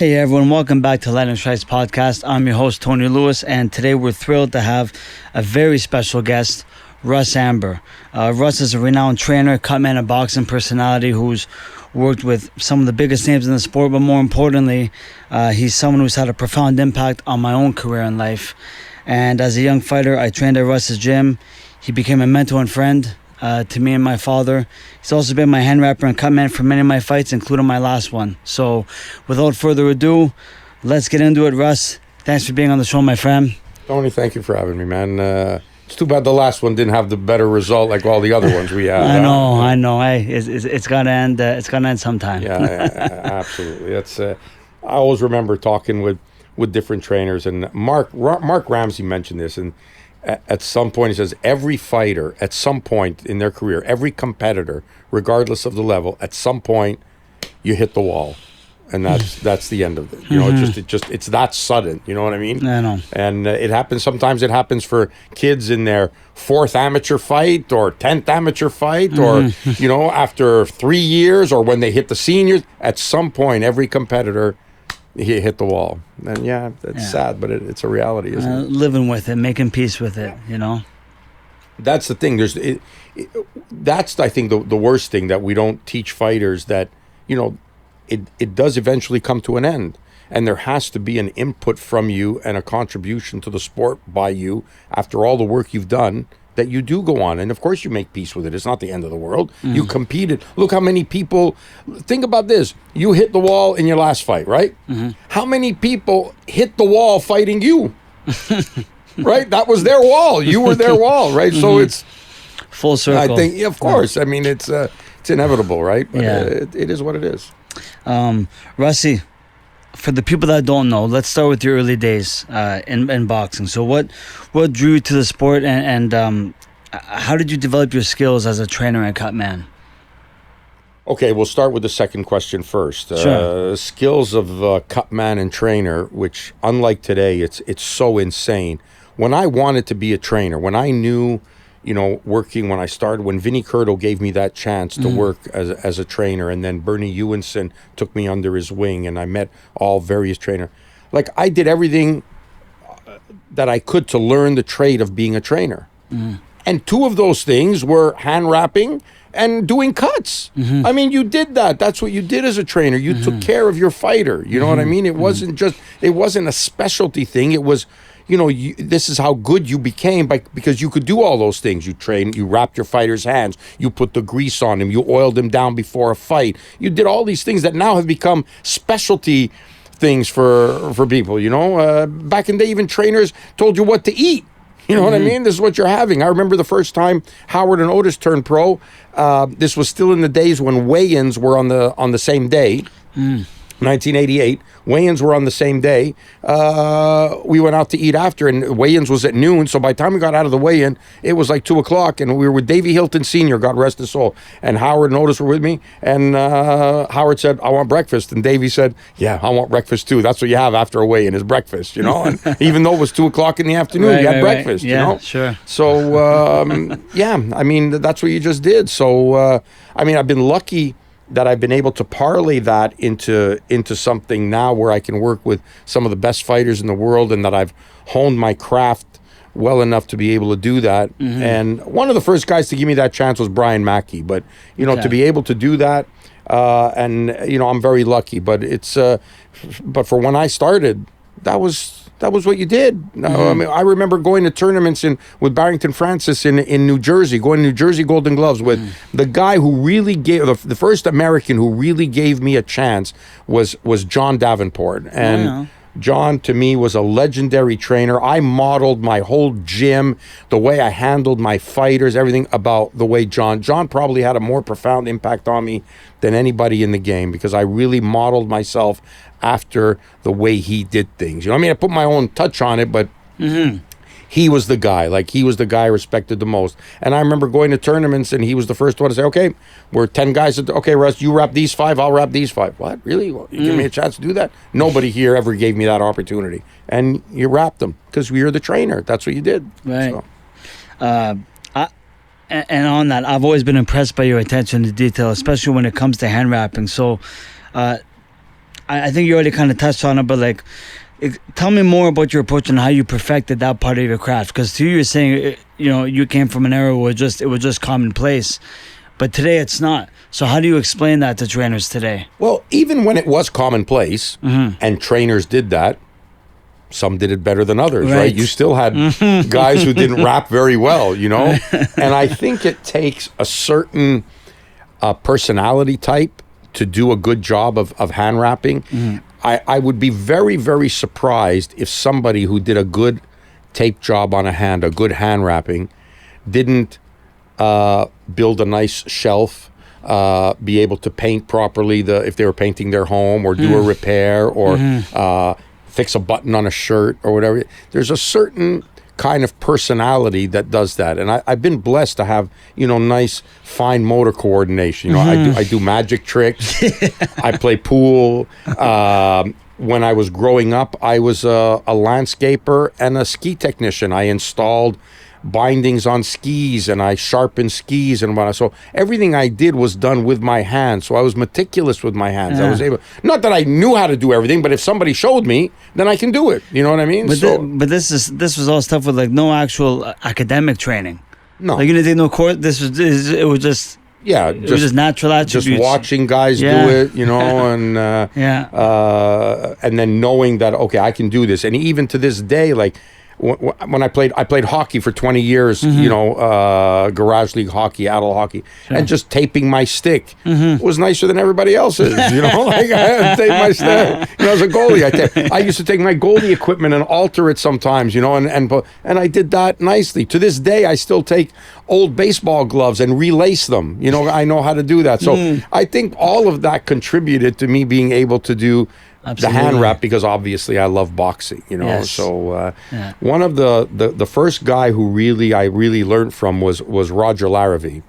Hey everyone, welcome back to Lightning Strikes Podcast. I'm your host, Tony Lewis, and today we're thrilled to have a very special guest, Russ Anber. Russ is a renowned trainer, cutman, and boxing personality who's worked with some of the biggest names in the sport, but more importantly, he's someone who's had a profound impact on my own career in life. And as a young fighter, I trained at Russ's gym. He became a mentor and friend to me and my father. He's also been my hand wrapper and cutman for many of my fights, including my last one. So without further ado, let's get into it. Russ, thanks for being on the show, my friend. Tony, thank you for having me, man. It's too bad the last one didn't have the better result like all the other ones we had. I know. Hey, it's gotta end. It's gotta end sometime. Yeah, absolutely. That's. I always remember talking with different trainers, and Mark Ramsey mentioned this, and at some point he says every fighter at some point in their career, every competitor, regardless of the level, at some point you hit the wall. And that's the end of it. You know, it's that sudden. You know what I mean? I know. And it happens. Sometimes it happens for kids in their 4th amateur fight or 10th amateur fight, or you know, after 3 years, or when they hit the seniors. At some point, every competitor hit the wall. And it's sad, but it's a reality, isn't it? Living with it, making peace with it. You know. That's the thing. That's I think the worst thing that we don't teach fighters, that you know. It does eventually come to an end, and there has to be an input from you and a contribution to the sport by you after all the work you've done, that you do go on. And of course you make peace with it. It's not the end of the world. You competed. Look how many people, think about this. You hit the wall in your last fight, right? How many people hit the wall fighting you? Right? That was their wall. You were their wall, right? So it's full circle. I think, of course. I mean, it's inevitable, right? But it is what it is. Russie, for the people that don't know, let's start with your early days in boxing. So what drew you to the sport, and how did you develop your skills as a trainer and cutman? Okay, we'll start with the second question first. Sure. Skills of cutman and trainer, which unlike today, it's so insane. When I wanted to be a trainer, when I knew, you know, when I started, when Vinnie Curto gave me that chance to work as a trainer, and then Bernie Ewenson took me under his wing, and I met all various trainers. Like, I did everything that I could to learn the trade of being a trainer. And 2 of those things were hand wrapping and doing cuts. I mean, you did that. That's what you did as a trainer. You took care of your fighter. You know what I mean? It wasn't a specialty thing. It was, you know, this is how good you became because you could do all those things. You trained, you wrapped your fighter's hands, you put the grease on him, you oiled him down before a fight. You did all these things that now have become specialty things for people, you know. Back in the day, even trainers told you what to eat. You know what I mean? This is what you're having. I remember the first time Howard and Otis turned pro. This was still in the days when weigh-ins were on the same day. 1988, weigh-ins were on the same day. We went out to eat after, and weigh-ins was at noon. So by the time we got out of the weigh-in, it was like 2 o'clock, and we were with Davey Hilton Sr., God rest his soul. And Howard and Otis were with me, and Howard said, "I want breakfast." And Davey said, "Yeah, I want breakfast too. That's what you have after a weigh-in is breakfast, you know." And even though it was 2 o'clock in the afternoon, you had breakfast, right. Yeah, you know? sure. So, I mean, that's what you just did. So, I mean, I've been lucky that I've been able to parlay that into something now where I can work with some of the best fighters in the world, and that I've honed my craft well enough to be able to do that. And one of the first guys to give me that chance was Brian Mackey. But, you know, to be able to do that, and, you know, I'm very lucky. But but for when I started, that was what you did. I mean, I remember going to tournaments with Barrington Francis in New Jersey, going to New Jersey Golden Gloves with the guy who really gave the first American who really gave me a chance was John Davenport. And John, to me, was a legendary trainer. I modeled my whole gym, the way I handled my fighters, everything about the way John probably had a more profound impact on me than anybody in the game, because I really modeled myself after the way he did things. You know, I mean, I put my own touch on it, but he was the guy. Like, he was the guy I respected the most. And I remember going to tournaments, and he was the first one to say, "Okay, we're 10 guys. Okay, Russ, you wrap these 5, I'll wrap these 5. What? Really? Well, you give me a chance to do that? Nobody here ever gave me that opportunity. And you wrapped them because you're the trainer. That's what you did. Right. So. And on that, I've always been impressed by your attention to detail, especially when it comes to hand wrapping. So I think you already kind of touched on it, but like, tell me more about your approach and how you perfected that part of your craft. Because to you, you're saying, you came from an era where it was just commonplace, but today it's not. So how do you explain that to trainers today? Well, even when it was commonplace and trainers did that, some did it better than others, right? You still had guys who didn't rap very well, And I think it takes a certain personality type to do a good job of hand rapping. I would be very, very surprised if somebody who did a good tape job on a good hand rapping, didn't build a nice shelf, be able to paint properly if they were painting their home, or do a repair, or fix a button on a shirt or whatever. There's a certain kind of personality that does that, and I've been blessed to have nice fine motor coordination. I do magic tricks. I play pool. When I was growing up, I was a landscaper and a ski technician. I installed bindings on skis, and I sharpened skis and whatnot. So everything I did was done with my hands. So I was meticulous with my hands. I was able, not that I knew how to do everything, but if somebody showed me, then I can do it. You know what I mean? But this was all stuff with like no actual academic training. No, like you didn't take no course. It was just. Yeah, it was just natural attributes. Just watching guys do it, and and then knowing that, okay, I can do this. And even to this day, like when I played hockey for 20 years, garage league hockey, adult hockey, and just taping my stick was nicer than everybody else's. Like I had to tape my stick. As a goalie, I used to take my goalie equipment and alter it sometimes, and I did that nicely. To this day, I still take old baseball gloves and relace them. I know how to do that. So I think all of that contributed to me being able to do the hand wrap, because obviously I love boxing, Yes. So one of the first guy who I really learned from was Roger Larrivee.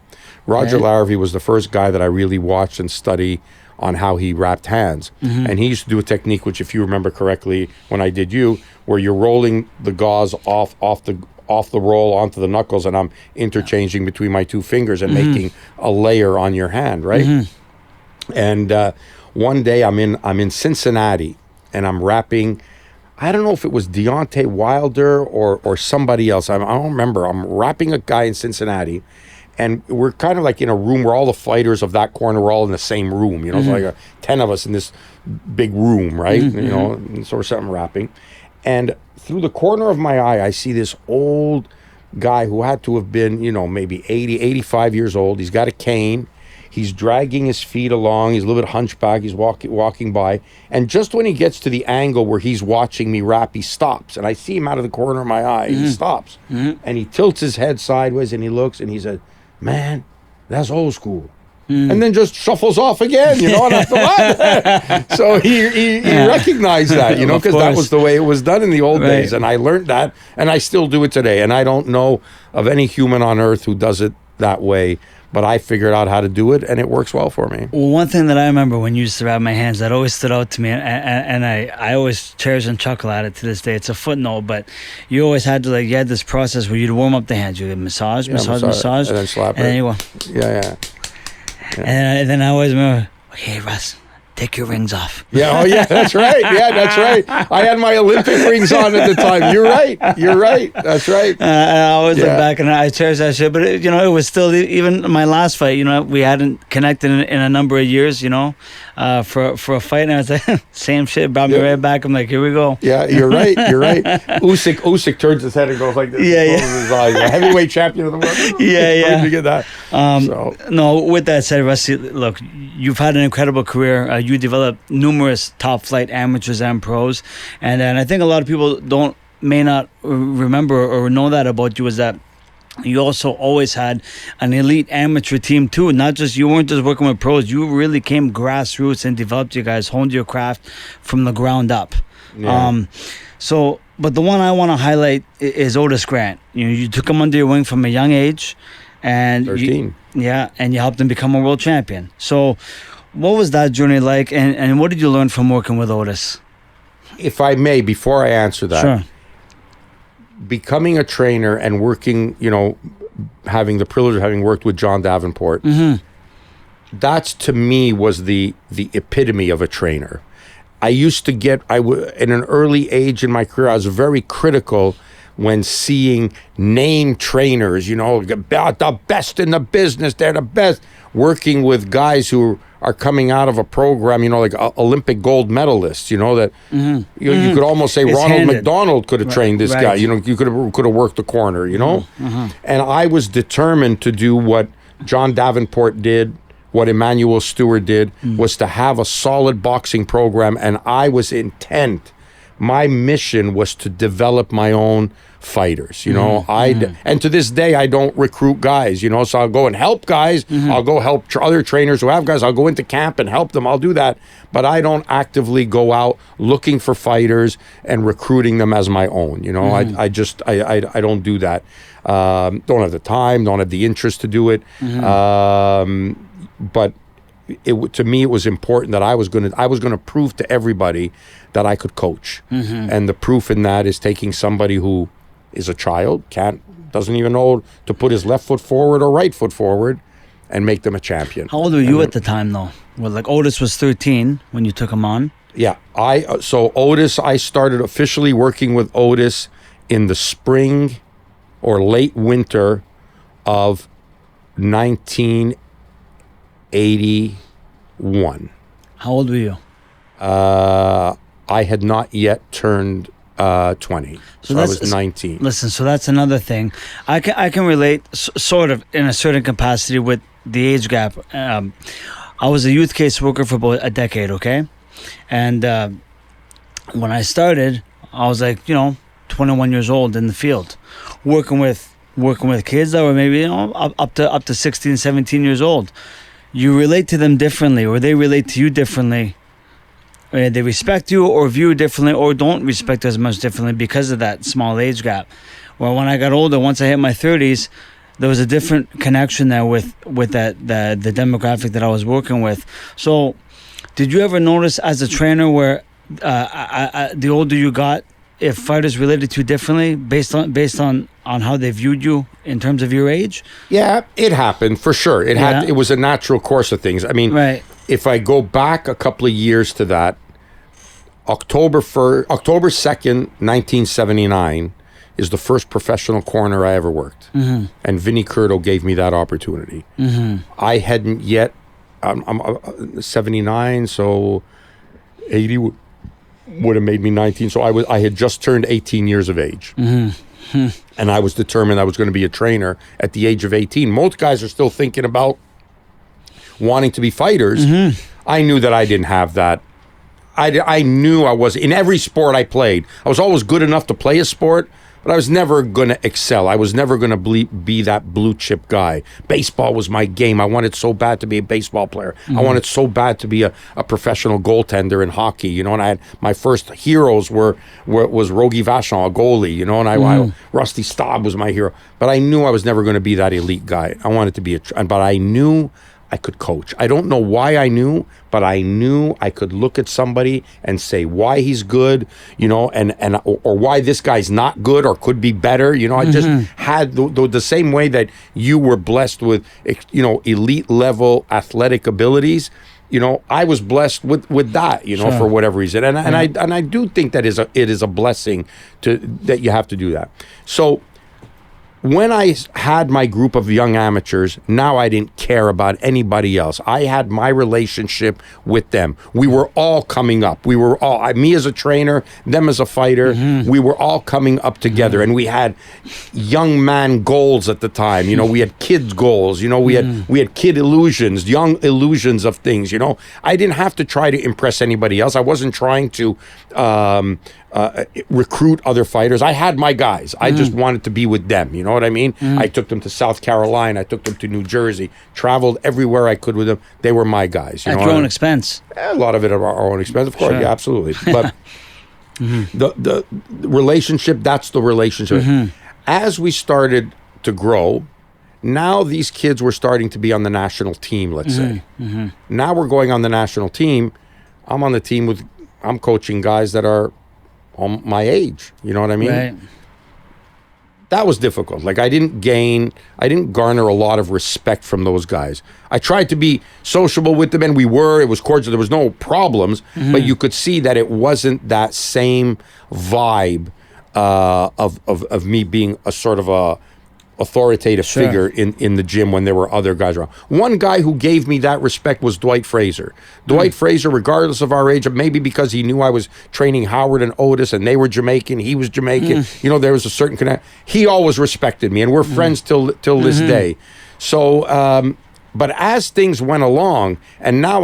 Roger Larrivee was the first guy that I really watched and studied on how he wrapped hands. And he used to do a technique, which, if you remember correctly, when I did where you're rolling the gauze off the roll onto the knuckles, and I'm interchanging between my two fingers and making a layer on your hand, right? And one day I'm in Cincinnati, and I'm rapping. I don't know if it was Deontay Wilder or somebody else. I don't remember. I'm rapping a guy in Cincinnati, and we're kind of like in a room where all the fighters of that corner were all in the same room. It's like 10 of us in this big room, right? And so we're sitting rapping, and through the corner of my eye, I see this old guy who had to have been, maybe 80, 85 years old. He's got a cane. He's dragging his feet along. He's a little bit hunchback. He's walking by. And just when he gets to the angle where he's watching me rap, he stops. And I see him out of the corner of my eye. He stops. And he tilts his head sideways, and he looks, and he said, "Man, that's old school." And then just shuffles off again, and I thought, what? So he recognized that, because that was the way it was done in the old days. And I learned that, and I still do it today. And I don't know of any human on earth who does it that way. But I figured out how to do it, and it works well for me. Well, one thing that I remember when you used to wrap my hands that always stood out to me, and I always cherish and chuckle at it to this day. It's a footnote, but you always had to, you had this process where you'd warm up the hands. You'd massage, and then slap it. And then you go. Yeah. And then I always remember, okay, Russ, take your rings off. Yeah, that's right. Yeah, that's right. I had my Olympic rings on at the time. You're right. That's right. I always look back and I cherish that shit. But, it was still, even my last fight, we hadn't connected in a number of years, for a fight. And I was like, same shit, brought me right back. I'm like, here we go. Yeah, you're right. Usyk turns his head and goes like this. Yeah. His eyes. A heavyweight champion of the world. Yeah. Where'd you get that? No, with that said, Rusty, look, you've had an incredible career. You developed numerous top flight amateurs and pros, and I think a lot of people may not remember or know that about you, is that you also always had an elite amateur team too. You weren't just working with pros. You really came grassroots and developed you guys, honed your craft from the ground up. Yeah. But the one I want to highlight is Otis Grant. You took him under your wing from a young age, and 13. and you helped him become a world champion. So what was that journey like, and what did you learn from working with Otis? If I may, before I answer that, sure. Becoming a trainer and working, having the privilege of having worked with John Davenport, that's to me was the epitome of a trainer. I used to get, in an early age in my career, I was very critical when seeing name trainers, the best in the business, they're the best, working with guys who are coming out of a program, like Olympic gold medalists, that you could almost say Ronald McDonald could have trained this guy. You could have worked the corner, And I was determined to do what John Davenport did, what Emmanuel Stewart did, was to have a solid boxing program, and I was intent. My mission was to develop my own fighters, and to this day I don't recruit guys, so I'll go and help guys. I'll go help other trainers who have guys. I'll go into camp and help them. I'll do that, but I don't actively go out looking for fighters and recruiting them as my own. I don't do that. Don't have the time, don't have the interest to do it. But to me, it was important that I was going to prove to everybody that I could coach, and the proof in that is taking somebody who is a child, doesn't even know to put his left foot forward or right foot forward, and make them a champion. How old were you at the time, though? Well, like Otis was 13 when you took him on. Yeah, so Otis, I started officially working with Otis in the spring or late winter of 1981. How old were you? I had not yet turned 20, so I was 19. Listen, so that's another thing. I can relate sort of in a certain capacity with the age gap. I was a youth case worker for about a decade, okay? And when I started, I was like, 21 years old in the field, working with kids that were maybe up to 16, 17 years old. You relate to them differently, or they relate to you differently. They respect you or view you differently, or don't respect you as much differently because of that small age gap. Well, when I got older, once I hit my 30s, there was a different connection there with the demographic that I was working with. So, did you ever notice as a trainer where the older you got, if fighters related to you differently based on how they viewed you in terms of your age? Yeah, it happened for sure. It was a natural course of things. I mean, right. If I go back a couple of years to that, October 2nd, 1979 is the first professional corner I ever worked. And Vinny Curto gave me that opportunity. I hadn't yet, I'm 79, so 80 would have made me 19. So I had just turned 18 years of age. And I was determined I was going to be a trainer at the age of 18. Most guys are still thinking about wanting to be fighters. I knew that I didn't have that. I knew I was, in every sport I played, I was always good enough to play a sport, but I was never going to excel. I was never going to be that blue chip guy. Baseball was my game. I wanted so bad to be a baseball player. I wanted so bad to be a professional goaltender in hockey, and I had my first heroes was Rogie Vachon, a goalie, and Rusty Staub was my hero. But I knew I was never going to be that elite guy. I wanted to be but I knew I could coach. I don't know why I knew, but I knew I could look at somebody and say why he's good, or why this guy's not good or could be better. I just had the same way that you were blessed with, elite level athletic abilities. I was blessed with that, sure. For whatever reason, and I do think that it is a blessing that you have to do that. So, when I had my group of young amateurs, now I didn't care about anybody else. I had my relationship with them. We were all coming up. We were all, me as a trainer, them as a fighter, we were all coming up together. And we had young man goals at the time. We had kids goals. We had kid illusions, young illusions of things. I didn't have to try to impress anybody else. I wasn't trying to recruit other fighters. I had my guys. I just wanted to be with them. You know what I mean? I took them to South Carolina. I took them to New Jersey. Traveled everywhere I could with them. They were my guys. At your own expense. A lot of it at our own expense, of course. Sure. Yeah, absolutely. But the relationship, that's the relationship. As we started to grow, now these kids were starting to be on the national team, let's say. Now we're going on the national team. I'm on the team I'm coaching guys that are my age. You know what I mean? Right. that was difficult. Like I didn't garner a lot of respect from those guys. I tried to be sociable with them, and it was cordial. There was no problems, but you could see that it wasn't that same vibe of me being a sort of a authoritative figure in the gym when there were other guys around. One guy who gave me that respect was Dwight Fraser. Dwight Fraser, regardless of our age, maybe because he knew I was training Howard and Otis and they were Jamaican, he was Jamaican, there was a certain connect. He always respected me, and we're friends till this day. So, but as things went along, and now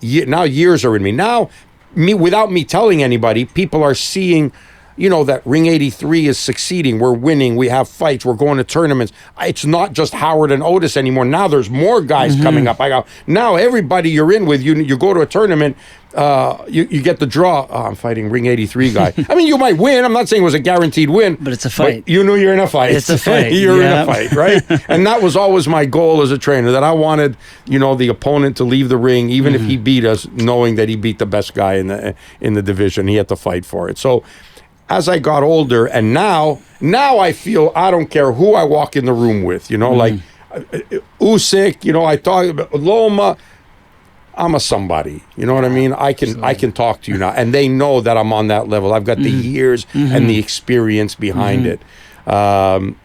now years are in me. Now, without me telling anybody, people are seeing, that Ring 83 is succeeding. We're winning. We have fights. We're going to tournaments. It's not just Howard and Otis anymore. Now there's more guys coming up. I go, now everybody you're in with, you go to a tournament, you get the draw. Oh, I'm fighting Ring 83 guy. I mean, you might win. I'm not saying it was a guaranteed win. But it's a fight. You know you're in a fight. It's a fight. You're in a fight, right? And that was always my goal as a trainer, that I wanted, the opponent to leave the ring, even if he beat us, knowing that he beat the best guy in the division. He had to fight for it. So as I got older, and now I feel I don't care who I walk in the room with, like Usyk, I talk about Loma. I'm a somebody, you know what I mean? I can talk to you now, and they know that I'm on that level. I've got the years and the experience behind it.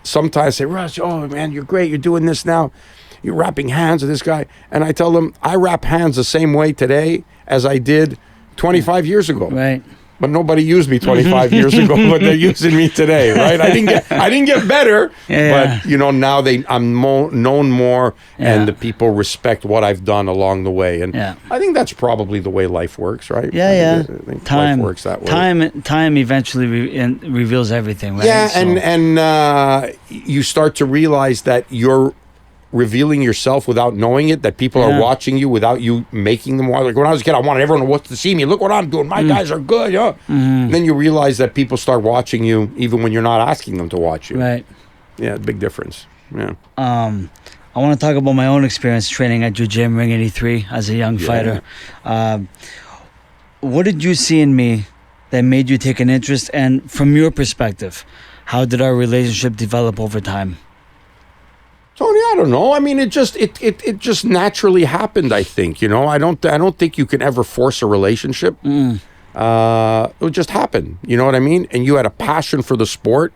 Sometimes I say, Russ, oh man, you're great. You're doing this now. You're wrapping hands with this guy, and I tell them I wrap hands the same way today as I did 25 years ago. Right. But nobody used me 25 years ago, but they're using me today, right? I didn't get better, but now I'm known more, and the people respect what I've done along the way, and I think that's probably the way life works, right? Yeah, I think life works that way. Time eventually reveals everything, right? Yeah, and you start to realize that you're revealing yourself without knowing it, that people are watching you without you making them watch. Like when I was a kid, I wanted everyone to see me. Look what I'm doing. My guys are good. Yeah. Then you realize that people start watching you even when you're not asking them to watch you. Right. Yeah, big difference. Yeah. I want to talk about my own experience training at your gym, Ring 83, as a young fighter. What did you see in me that made you take an interest? And from your perspective, how did our relationship develop over time? Tony, I don't know. I mean, it just naturally happened. I think I don't think you can ever force a relationship. It would just happen. You know what I mean? And you had a passion for the sport.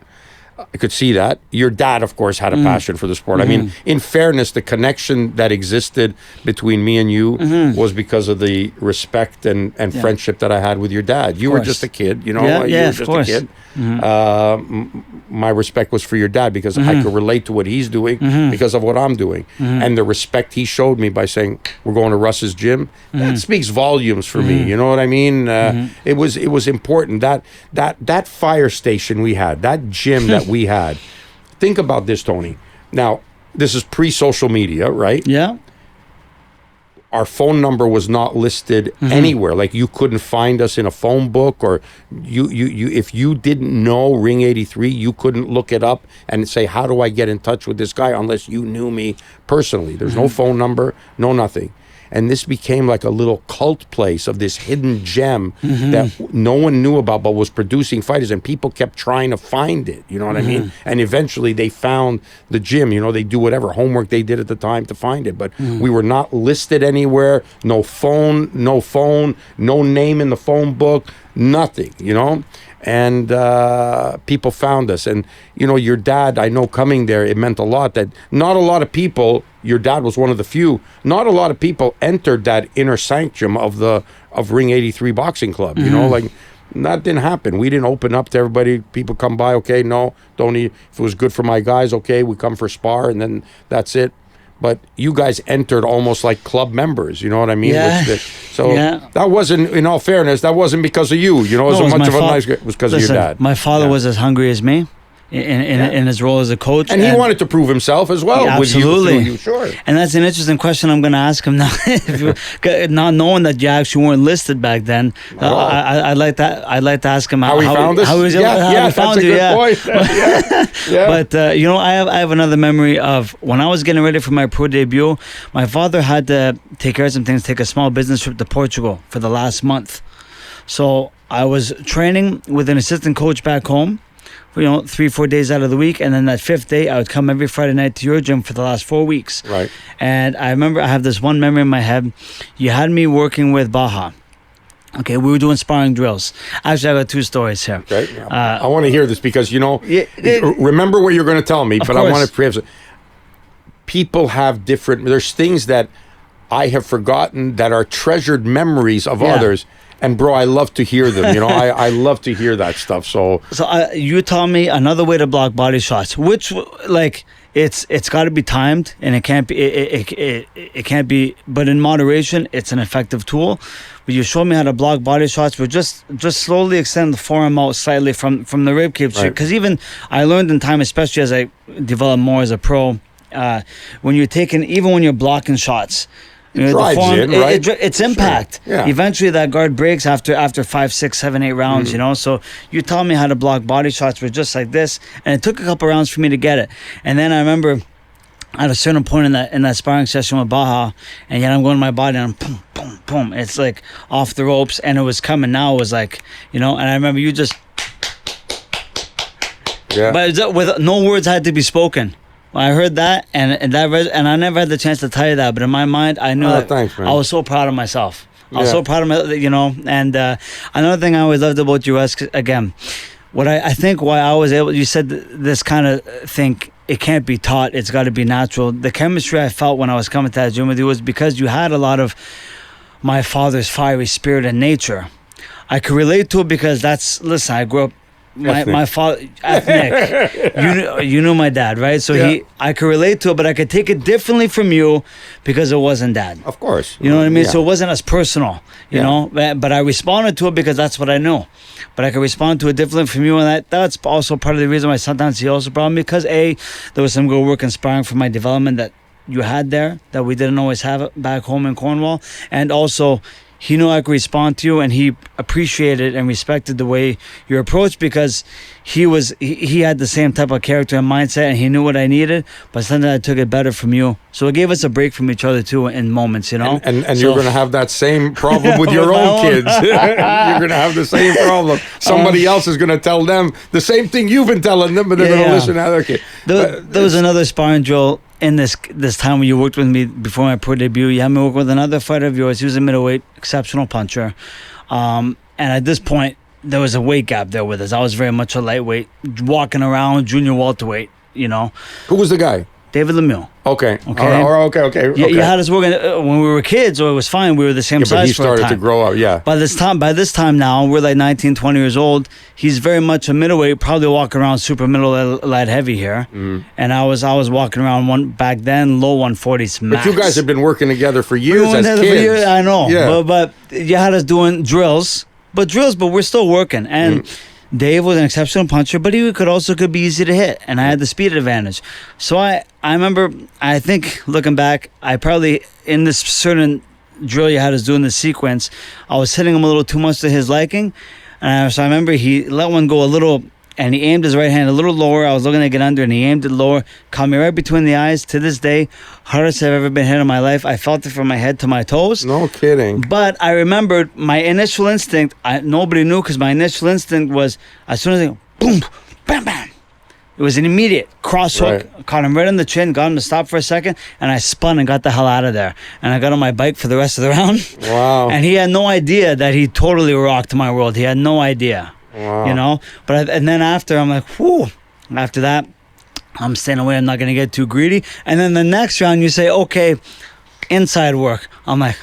I could see that. Your dad, of course, had a passion for the sport. I mean, in fairness, the connection that existed between me and you was because of the respect and friendship that I had with your dad. You were just a kid, you were just a kid. My respect was for your dad because I could relate to what he's doing because of what I'm doing. And the respect he showed me by saying, we're going to Russ's gym, that speaks volumes for me. You know what I mean? It was important. That fire station we had, that gym that we had. Think about this, Tony. Now, this is pre-social media, right? Yeah. Our phone number was not listed anywhere. Like you couldn't find us in a phone book, or you if you didn't know Ring 83, you couldn't look it up and say, how do I get in touch with this guy, unless you knew me personally. There's no phone number, no nothing. And this became like a little cult place of this hidden gem that no one knew about, but was producing fighters, and people kept trying to find it. You know what I mean? And eventually they found the gym. They do whatever homework they did at the time to find it. But we were not listed anywhere. No phone, no name in the phone book, nothing, And people found us. And, your dad, I know coming there, it meant a lot that not a lot of people, your dad was one of the few, not a lot of people entered that inner sanctum of Ring 83 Boxing Club. Like that didn't happen. We didn't open up to everybody. People come by, okay, no, don't eat. If it was good for my guys, okay, we come for spar, and then that's it. But you guys entered almost like club members, you know what I mean? Yeah. That wasn't, in all fairness, that wasn't because of you. It was much of a nice guy. It was because of your dad. My father was as hungry as me in his role as a coach. And he wanted to prove himself as well. Absolutely. With you, sure. And that's an interesting question I'm going to ask him now. Not knowing that you actually weren't listed back then, I'd like to ask him how he found us. How he found you. Point. But I have another memory of when I was getting ready for my pro debut. My father had to take care of some things, take a small business trip to Portugal for the last month. So I was training with an assistant coach back home 3-4 days out of the week, and then that fifth day I would come every Friday night to your gym for the last 4 weeks. Right. And I remember I have this one memory in my head. You had me working with Baja. Okay, we were doing sparring drills. Actually, I got 2 stories here. Okay. I want to hear this because remember what you're going to tell me, but course. I want to preface it. People have different. There's things that I have forgotten that are treasured memories of others. And bro, I love to hear them. I love to hear that stuff. So you taught me another way to block body shots, which it's got to be timed, and it can't be it can't be, but in moderation, it's an effective tool. But you showed me how to block body shots, but just slowly extend the forearm out slightly from the rib cage, because even I learned in time, especially as I developed more as a pro, when you're blocking shots. It's impact. Sure. Yeah. Eventually, that guard breaks after 5, 6, 7, 8 rounds. So you taught me how to block body shots with just like this, and it took a couple rounds for me to get it. And then I remember at a certain point in that sparring session with Baja, and yet I'm going to my body and I'm boom, boom, boom. It's like off the ropes, and it was coming. Now it was like, and I remember you just. Yeah. But with no words had to be spoken. I heard that, and I never had the chance to tell you that, but in my mind, I knew that. Thanks, man. I was so proud of myself. I was so proud of myself, And another thing I always loved about you, Russ, again, what I think why I was able, you said this kind of thing, it can't be taught, it's got to be natural. The chemistry I felt when I was coming to that gym with you was because you had a lot of my father's fiery spirit and nature. I could relate to it because I grew up. My father, ethnic. You knew my dad, right? So I could relate to it, but I could take it differently from you because it wasn't dad. Of course. You know what I mean? So it wasn't as personal, you know? But I responded to it because that's what I knew. But I could respond to it differently from you, and that's also part of the reason why sometimes he also brought me, because there was some good work inspiring for my development that you had there that we didn't always have back home in Cornwall, and also he knew I could respond to you, and he appreciated and respected the way you approached, because he had the same type of character and mindset, and he knew what I needed, but sometimes I took it better from you. So it gave us a break from each other too in moments, And so, you're going to have that same problem with your own kids. You're going to have the same problem. Somebody else is going to tell them the same thing you've been telling them, but they're going to listen to other kids. There was another sparring drill in this time when you worked with me before my pro debut. You had me work with another fighter of yours. He was a middleweight, exceptional puncher. And at this point, there was a weight gap there with us. I was very much a lightweight, walking around, junior welterweight, Who was the guy? David Lemieux. Okay. Okay. You had us working when we were kids, so it was fine. We were the same size for a time. But he started to grow up, By this time now, we're like 19, 20 years old. He's very much a middleweight, probably walking around super middle light heavy here. And I was walking around back then, low 140s max. But you guys have been working together for years as kids. For years, I know. Yeah. But you had us doing drills, but we're still working. And Dave was an exceptional puncher, but he could be easy to hit, and I had the speed advantage. So I remember, I think looking back, I probably, in this certain drill you had us doing the sequence, I was hitting him a little too much to his liking. So I remember he let one go a little, and he aimed his right hand a little lower. I was looking to get under, and he aimed it lower, caught me right between the eyes. To this day, hardest I've ever been hit in my life. I felt it from my head to my toes. No kidding. But I remembered my initial instinct. Nobody knew, because my initial instinct was, as soon as I go, boom, bam, bam. It was an immediate cross hook. Right. Caught him right on the chin, got him to stop for a second, and I spun and got the hell out of there. And I got on my bike for the rest of the round. Wow. And he had no idea that he totally rocked my world. He had no idea. Wow. And then after, I'm like, whew. After that, I'm staying away. I'm not going to get too greedy. And then the next round, you say, okay, inside work. I'm like,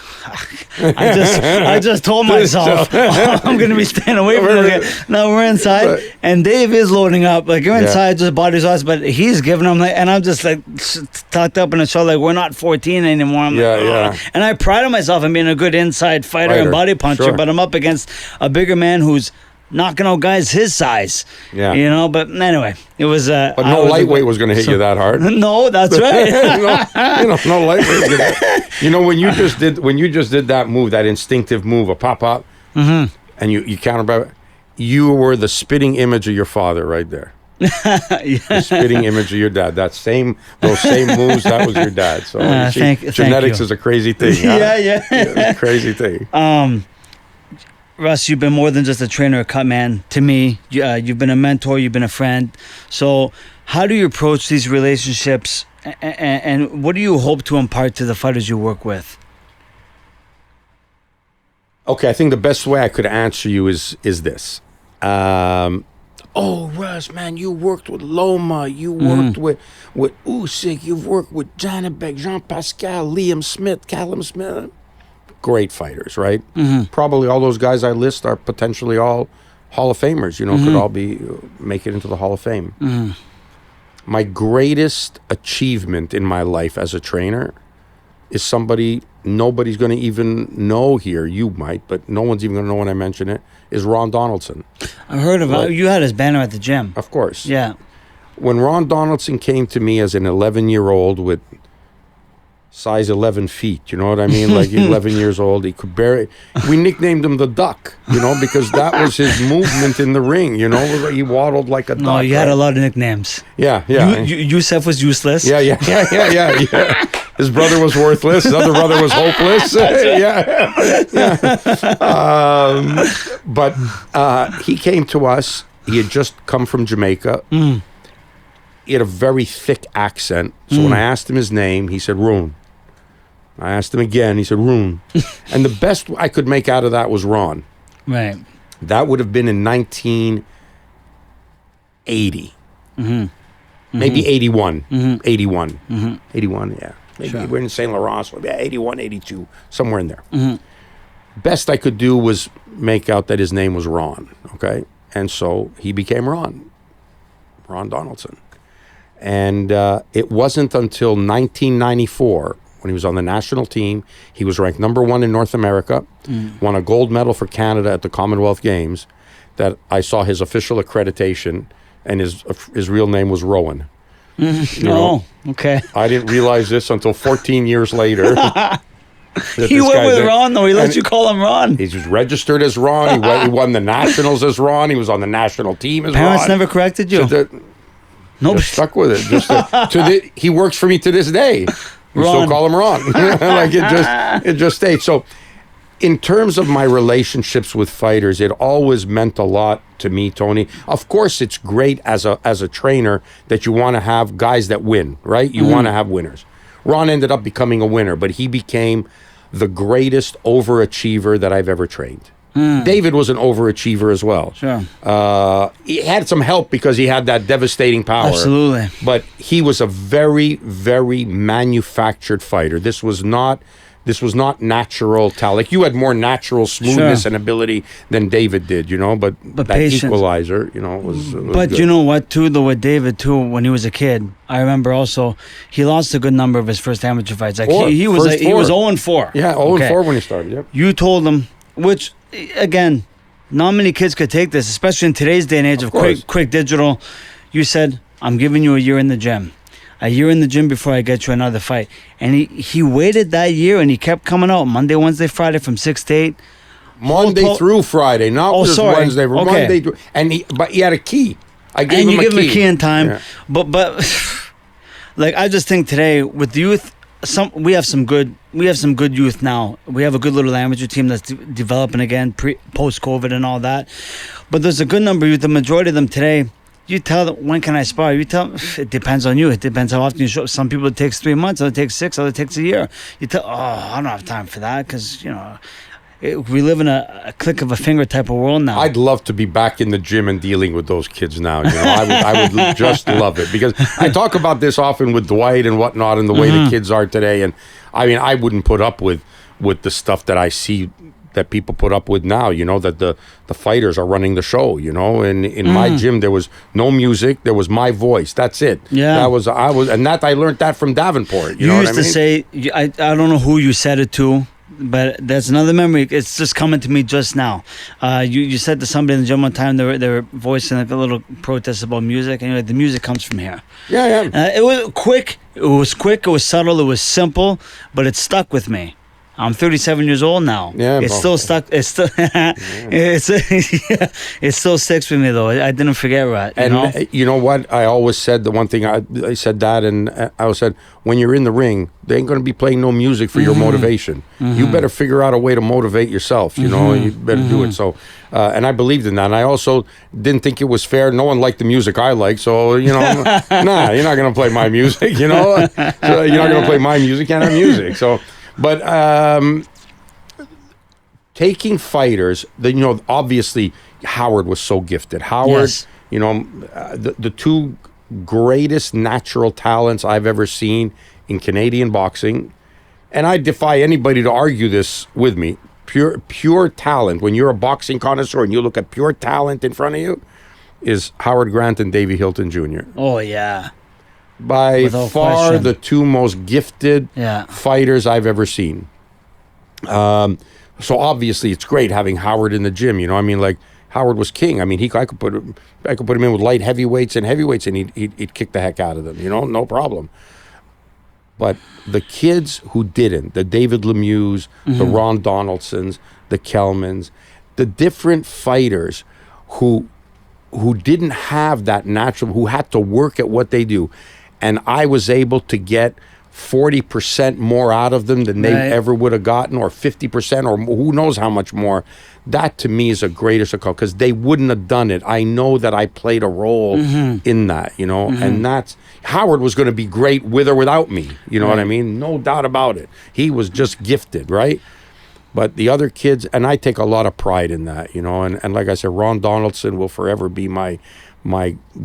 I just told myself I'm going to be staying away from it. Now we're inside, and Dave is loading up. Like, you're inside, just body shots, but he's giving them, and I'm just like tucked up in the shoulder, like, we're not 14 anymore. I'm like, and I pride on myself in being a good inside fighter and body puncher, but I'm up against a bigger man who's knocking out guys his size. Yeah. But anyway, it was but no lightweight was going to hit you that hard. No, that's right. no lightweight was gonna, when you just did that move, that instinctive move, a pop, and you counter, you were the spitting image of your father right there. The spitting image of your dad. Those same moves, that was your dad. So genetics is a crazy thing. Yeah. It's a crazy thing. Russ, you've been more than just a trainer or cutman to me. You've been a mentor, you've been a friend. So how do you approach these relationships, and what do you hope to impart to the fighters you work with? Okay, I think the best way I could answer you is this. Oh, Russ, man, you worked with Loma, you worked with Usyk, you've worked with Janibek, Jean-Pascal, Liam Smith, Callum Smith. Great fighters, right? Probably all those guys I list are potentially all Hall of Famers, could all make it into the Hall of Fame. My greatest achievement in my life as a trainer is somebody nobody's going to even know here. You might, but no one's even going to know when I mention it, is Ron Donaldson. I heard about you had his banner at the gym. Of course. Yeah. When Ron Donaldson came to me as an 11-year-old with size 11 feet, you know what I mean? Like 11 years old, he could barely... We nicknamed him the Duck, because that was his movement in the ring, He waddled like a duck. No, you had a lot of nicknames. Yeah. Yusef was useless. Yeah. His brother was worthless. His other brother was hopeless. But he came to us. He had just come from Jamaica. He had a very thick accent. So when I asked him his name, he said, Roon. I asked him again. He said, Roon. And the best I could make out of that was Ron. Right. That would have been in 1980. Maybe 81. 81. 81, yeah. Maybe we're in St. Laurent, so 81, 82, somewhere in there. Best I could do was make out that his name was Ron, okay? And so he became Ron Donaldson. And it wasn't until 1994, when he was on the national team, he was ranked number 1 in North America, won a gold medal for Canada at the Commonwealth Games, that I saw his official accreditation, and his real name was Rowan. Okay. I didn't realize this until 14 years later. He went with Ron, though. He let you call him Ron. He's just registered as Ron. He won the nationals as Ron. He was on the national team as Parents Ron. never corrected you? Nobody stuck with it. He works for me to this day. We still call him Ron. Like it just stayed. So in terms of my relationships with fighters, it always meant a lot to me, Tony. Of course, it's great as a trainer that you want to have guys that win, right? You want to have winners. Ron ended up becoming a winner, but he became the greatest overachiever that I've ever trained. David was an overachiever as well. Sure. He had some help because he had that devastating power. Absolutely. But he was a very, very manufactured fighter. This was not natural talent. Like you had more natural smoothness and ability than David did, but that patience. equalizer, was But good. you know what, too, though, with David, too, when he was a kid, I remember also, he lost a good number of his first amateur fights. Like he was 0-4. Yeah, 0-4 when he started, yep. You told him, which, again, not many kids could take this, especially in today's day and age of quick digital. You said, I'm giving you a year in the gym. A year in the gym before I get you another fight. And he waited that year, and he kept coming out Monday, Wednesday, Friday from 6 to 8. Monday through Friday, not just Wednesday. Okay. Monday through, but he had a key. I gave him a key. And you give him a key in time. Yeah. But like I just think today with the youth, we have some good youth now. We have a good little amateur team that's developing again post COVID and all that. But there's a good number of youth. The majority of them today. You tell them, when can I spar? You tell them, it depends on you. It depends how often you show. Some people it takes 3 months, others it takes 6, others it takes a year. You tell, I don't have time for that because, we live in a click of a finger type of world now. I'd love to be back in the gym and dealing with those kids now. I would just love it because I talk about this often with Dwight and whatnot and the way the kids are today. And I mean, I wouldn't put up with the stuff that I see that people put up with now, that the fighters are running the show, and in my gym there was no music, there was my voice, that's it. Yeah. I learned that from Davenport. You used to say, I don't know who you said it to, but that's another memory. It's just coming to me just now. You said to somebody in the gym one time, they were voicing like a little protest about music, and you're like, the music comes from here. Yeah. It was quick, it was subtle, it was simple, but it stuck with me. I'm 37 years old now. Yeah, it's bro. still stuck. It's still it still sticks with me though. I didn't forget right. You know what? I always said the one thing I said that, and I always said, when you're in the ring, they ain't going to be playing no music for your motivation. You better figure out a way to motivate yourself. You know, you better do it. So, and I believed in that. And I also didn't think it was fair. No one liked the music I like, so you know, nah, you're not going to play my music. You know, so you're not going to play my music. Can't have music. So. But taking fighters, obviously Howard was so gifted. Howard, Yes. The two greatest natural talents I've ever seen in Canadian boxing, and I defy anybody to argue this with me. Pure talent. When you're a boxing connoisseur and you look at pure talent in front of you, is Howard Grant and Davey Hilton Jr. Oh yeah. By Without far question. the two most gifted Yeah. fighters I've ever seen. So obviously it's great having Howard in the gym. You know, I mean, like Howard was king. I mean, I could put him in with light heavyweights and heavyweights, and he'd kick the heck out of them. You know, no problem. But the kids who didn't, the David Lemieux, the Ron Donaldsons, the Kelmans, the different fighters who didn't have that natural, who had to work at what they do. And I was able to get 40% more out of them than they ever would have gotten, or 50%, or who knows how much more. That to me is a greatest account, because they wouldn't have done it. I know that I played a role in that, you know, and that's, Howard was going to be great with or without me. You know what I mean? No doubt about it. He was just gifted, right? But the other kids, and I take a lot of pride in that, you know, and like I said, Ron Donaldson will forever be my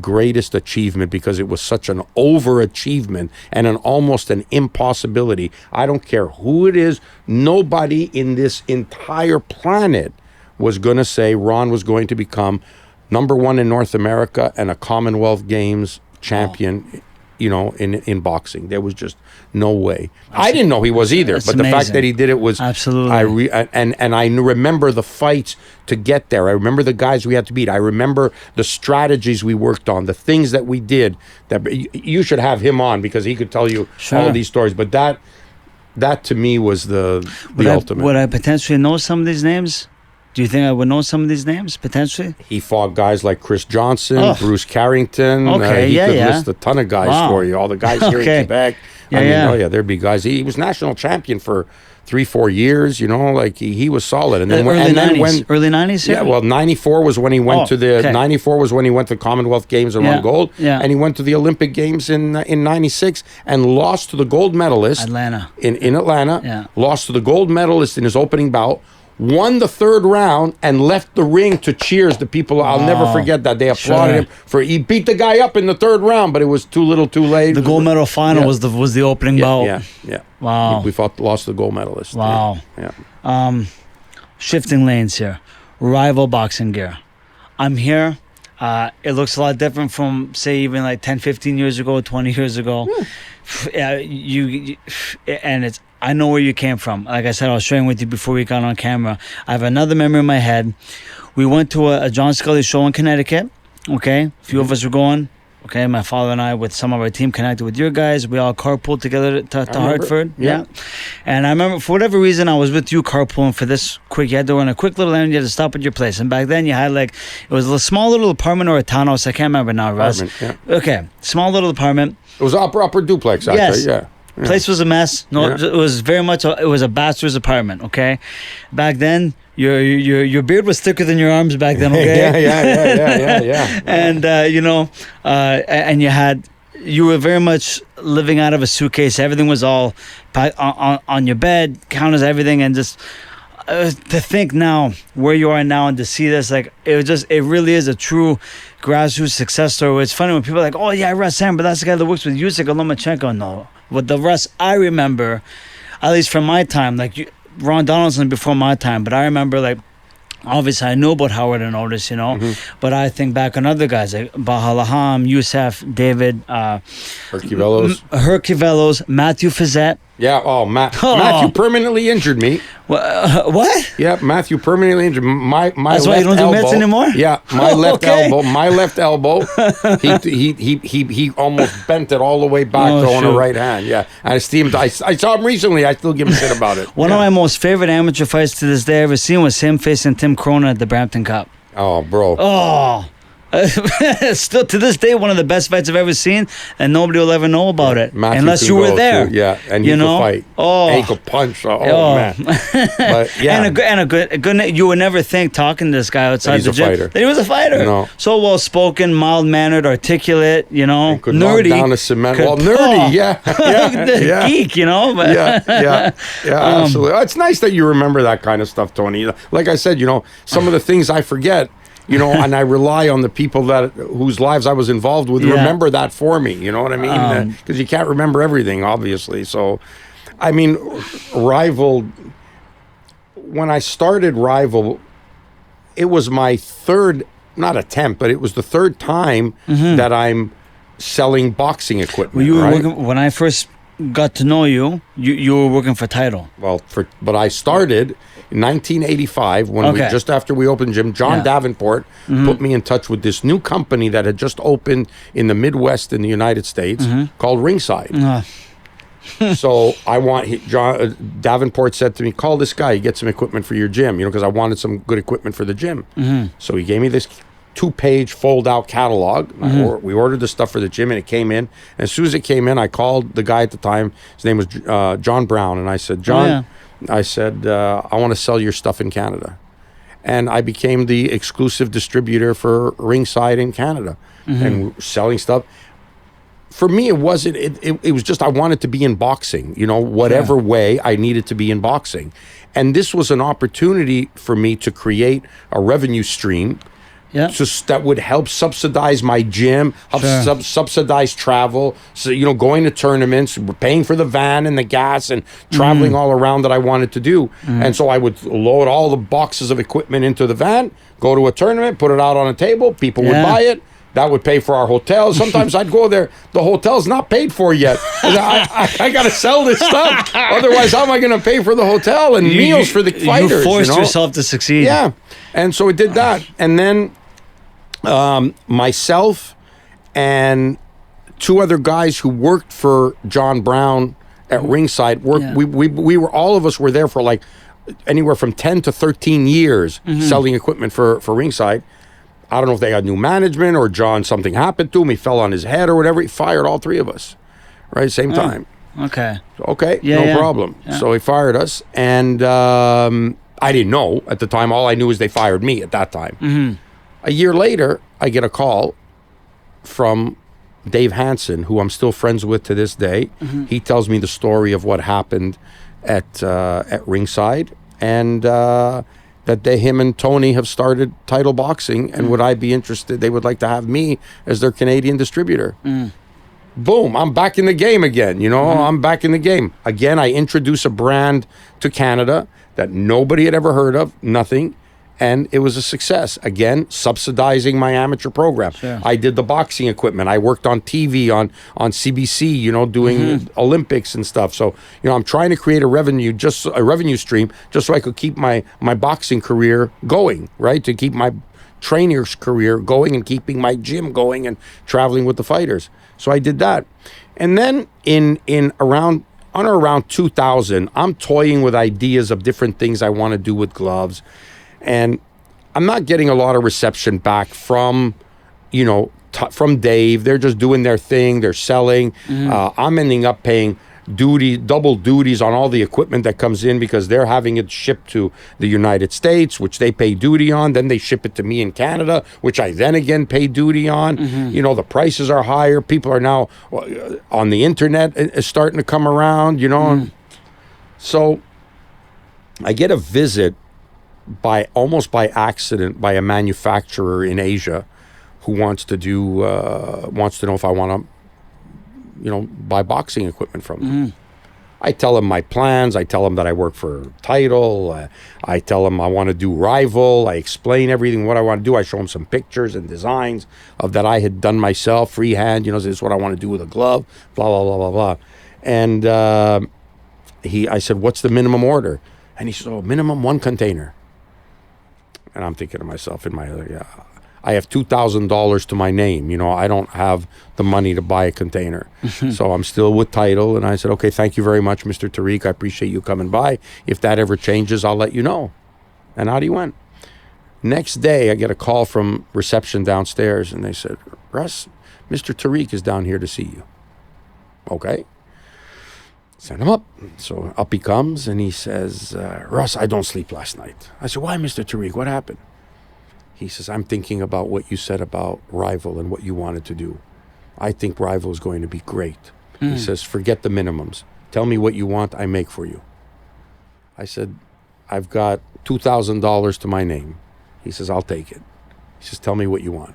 greatest achievement, because it was such an overachievement and almost an impossibility. I don't care who it is. Nobody in this entire planet was going to say Ron was going to become #1 in North America and a Commonwealth Games champion, you know, in boxing. There was just no way. I didn't know he was either, but the fact amazing. that he did it was Absolutely. and I remember the fights to get there. I remember the guys we had to beat. I remember the strategies we worked on, the things that we did. That you should have him on, because he could tell you all of these stories. But that to me was the ultimate. Would I potentially know some of these names? Do you think I would know some of these names potentially? He fought guys like Chris Johnson, Bruce Carrington. Okay, he yeah, could yeah. list a ton of guys Wow. for you. All the guys here Okay. in Quebec. Yeah, I mean, yeah. oh yeah, there'd be guys. He was national champion for 3-4 years. You know, like he was solid. And then Early 90s. when Early 90s? yeah, well, 94 was when he went to the okay. 94 was when he went to Commonwealth Games and won gold. Yeah. And he went to the Olympic Games in 96 and lost to the gold medalist Atlanta. in Atlanta. Yeah. Lost to the gold medalist in his opening bout. Won the third round and left the ring to cheers the people. I'll never forget that. They applauded him for he beat the guy up in the third round, but it was too little, too late. The gold medal final was the opening bout. Yeah. Wow. We lost the gold medalist. Wow. Yeah. Shifting lanes here. Rival boxing gear. I'm here. It looks a lot different from, say, even like 10, 15 years ago, 20 years ago. And it's, I know where you came from. Like I said, I was sharing with you before we got on camera. I have another memory in my head. We went to a John Scully show in Connecticut. Okay. A few of us were going. Okay. My father and I, with some of our team, connected with your guys. We all carpooled together to Hartford. Yeah. And I remember, for whatever reason, I was with you carpooling for this quick. You had to run a quick little errand. You had to stop at your place. And back then, you had like, it was a small little apartment or a townhouse. I can't remember now, Russ. Yeah. Okay. Small little apartment. It was upper duplex, actually. Yes. Yeah. Place was a mess. No, Yeah. it was very much. It was a bachelor's apartment. Okay, back then your beard was thicker than your arms back then. Okay, yeah. And and you were very much living out of a suitcase. Everything was all on your bed, counters, everything, and just to think now where you are now and to see this, like it really is a true grassroots success story. It's funny when people are like, oh yeah, Russ Anber, that's the guy that works with Usyk and Lomachenko. No, what the Russ I remember, at least from my time, like Ron Donaldson before my time, but I remember like, obviously I knew about Howard and Otis, you know, but I think back on other guys like Bahalaham, Youssef, David, Hercules, Matthew Fizette. Yeah. Oh, Matthew permanently injured me. What? Yeah, Matthew permanently injured my That's left why you don't do elbow. mitts anymore? Yeah, my left Okay. elbow. My left elbow. He almost bent it all the way back Oh, on the shoot. right hand. Yeah, and I steamed. I saw him recently. I still give him shit about it. One of my most favorite amateur fights to this day I ever seen was him facing Tim Cronin at the Brampton Cup. Oh, bro. Oh. Still to this day, one of the best fights I've ever seen, and nobody will ever know about it Matthew unless can you were go, there. too. Yeah, and he you know, could fight. Oh, And he could punch. Man. But yeah, and a good. You would never think talking to this guy outside he's the a gym fighter. that he was a fighter. No. So well spoken, mild mannered, articulate. You know, could nerdy. knock down the cement. Could- Well, nerdy. oh. Yeah, The yeah. geek. You know, but yeah, absolutely. It's nice that you remember that kind of stuff, Tony. Like I said, some of the things I forget, and I rely on the people whose lives I was involved with. Yeah. Remember that for me. You know what I mean? Because you can't remember everything, obviously. So, I mean, Rival. When I started Rival, it was my third, not attempt, but it was the third time that I'm selling boxing equipment. Well, you were right? working, when I first got to know you. You were working for Title. Well, but I started in 1985 when Okay. just after we opened gym. John Yeah. Davenport put me in touch with this new company that had just opened in the Midwest in the United States called Ringside. So John Davenport said to me, "Call this guy. Get some equipment for your gym." Because I wanted some good equipment for the gym. So he gave me this 2-page fold-out catalog. We ordered the stuff for the gym, and it came in. And as soon as it came in, I called the guy at the time. His name was John Brown, and I said, "John, I want to sell your stuff in Canada." And I became the exclusive distributor for Ringside in Canada, and selling stuff. For me, it wasn't. It was just I wanted to be in boxing. Whatever way I needed to be in boxing, and this was an opportunity for me to create a revenue stream. Yeah. That would help subsidize my gym, help Sure. subsidize travel. So, going to tournaments, paying for the van and the gas and traveling all around that I wanted to do. And so I would load all the boxes of equipment into the van, go to a tournament, put it out on a table. People would buy it. That would pay for our hotel. Sometimes I'd go there. The hotel's not paid for yet. I got to sell this stuff. Otherwise, how am I going to pay for the hotel and meals for the fighters? You forced yourself to succeed. Yeah. And so it did that. And then myself and 2 other guys who worked for John Brown at Ringside we were all of us were there for like anywhere from 10 to 13 years selling equipment for Ringside. I don't know if they had new management or something happened to him. He fell on his head or whatever. He fired all 3 of us, right? Same time. Okay. Okay, Yeah, no yeah. problem. Yeah. So he fired us, and I didn't know at the time. All I knew is they fired me at that time. A year later, I get a call from Dave Hansen, who I'm still friends with to this day. He tells me the story of what happened at Ringside, and that him and Tony have started Title Boxing, and would I be interested? They would like to have me as their Canadian distributor. Boom, I'm back in the game again. I'm back in the game. Again, I introduce a brand to Canada that nobody had ever heard of, nothing. And it was a success. Again, subsidizing my amateur program. Sure. I did the boxing equipment. I worked on TV, on CBC, doing Olympics and stuff. So, I'm trying to create a revenue stream just so I could keep my boxing career going, right? To keep my trainer's career going and keeping my gym going and traveling with the fighters. So I did that. And then around 2000, I'm toying with ideas of different things I want to do with gloves. And I'm not getting a lot of reception back from, from Dave. They're just doing their thing. They're selling. I'm ending up paying double duties on all the equipment that comes in because they're having it shipped to the United States, which they pay duty on. Then they ship it to me in Canada, which I then again pay duty on. The prices are higher. People are now on the internet is starting to come around, So I get a visit almost by accident by a manufacturer in Asia who wants to know if I want to buy boxing equipment from them. I tell him my plans. I tell him that I work for Title. I tell him I want to do Rival. I explain everything what I want to do. I show him some pictures and designs of that I had done myself freehand. This is what I want to do with a glove. Blah blah blah blah blah. And I said, what's the minimum order? And he said, oh, minimum 1 container. And I'm thinking to myself in my head, yeah, I have $2,000 to my name. You know, I don't have the money to buy a container. So I'm still with title. And I said, okay, thank you very much, Mr. Tariq. I appreciate you coming by. If that ever changes, I'll let you know. And out he went. Next day, I get a call from reception downstairs, and they said, Russ, Mr. Tariq is down here to see you. Okay. Send him up. So up he comes, and he says, Russ, I don't sleep last night. I said, why, Mr. Tariq? What happened? He says, I'm thinking about what you said about Rival and what you wanted to do. I think Rival is going to be great. He says, forget the minimums. Tell me what you want, I make for you. I said, I've got $2,000 to my name. He says, I'll take it. He says, tell me what you want.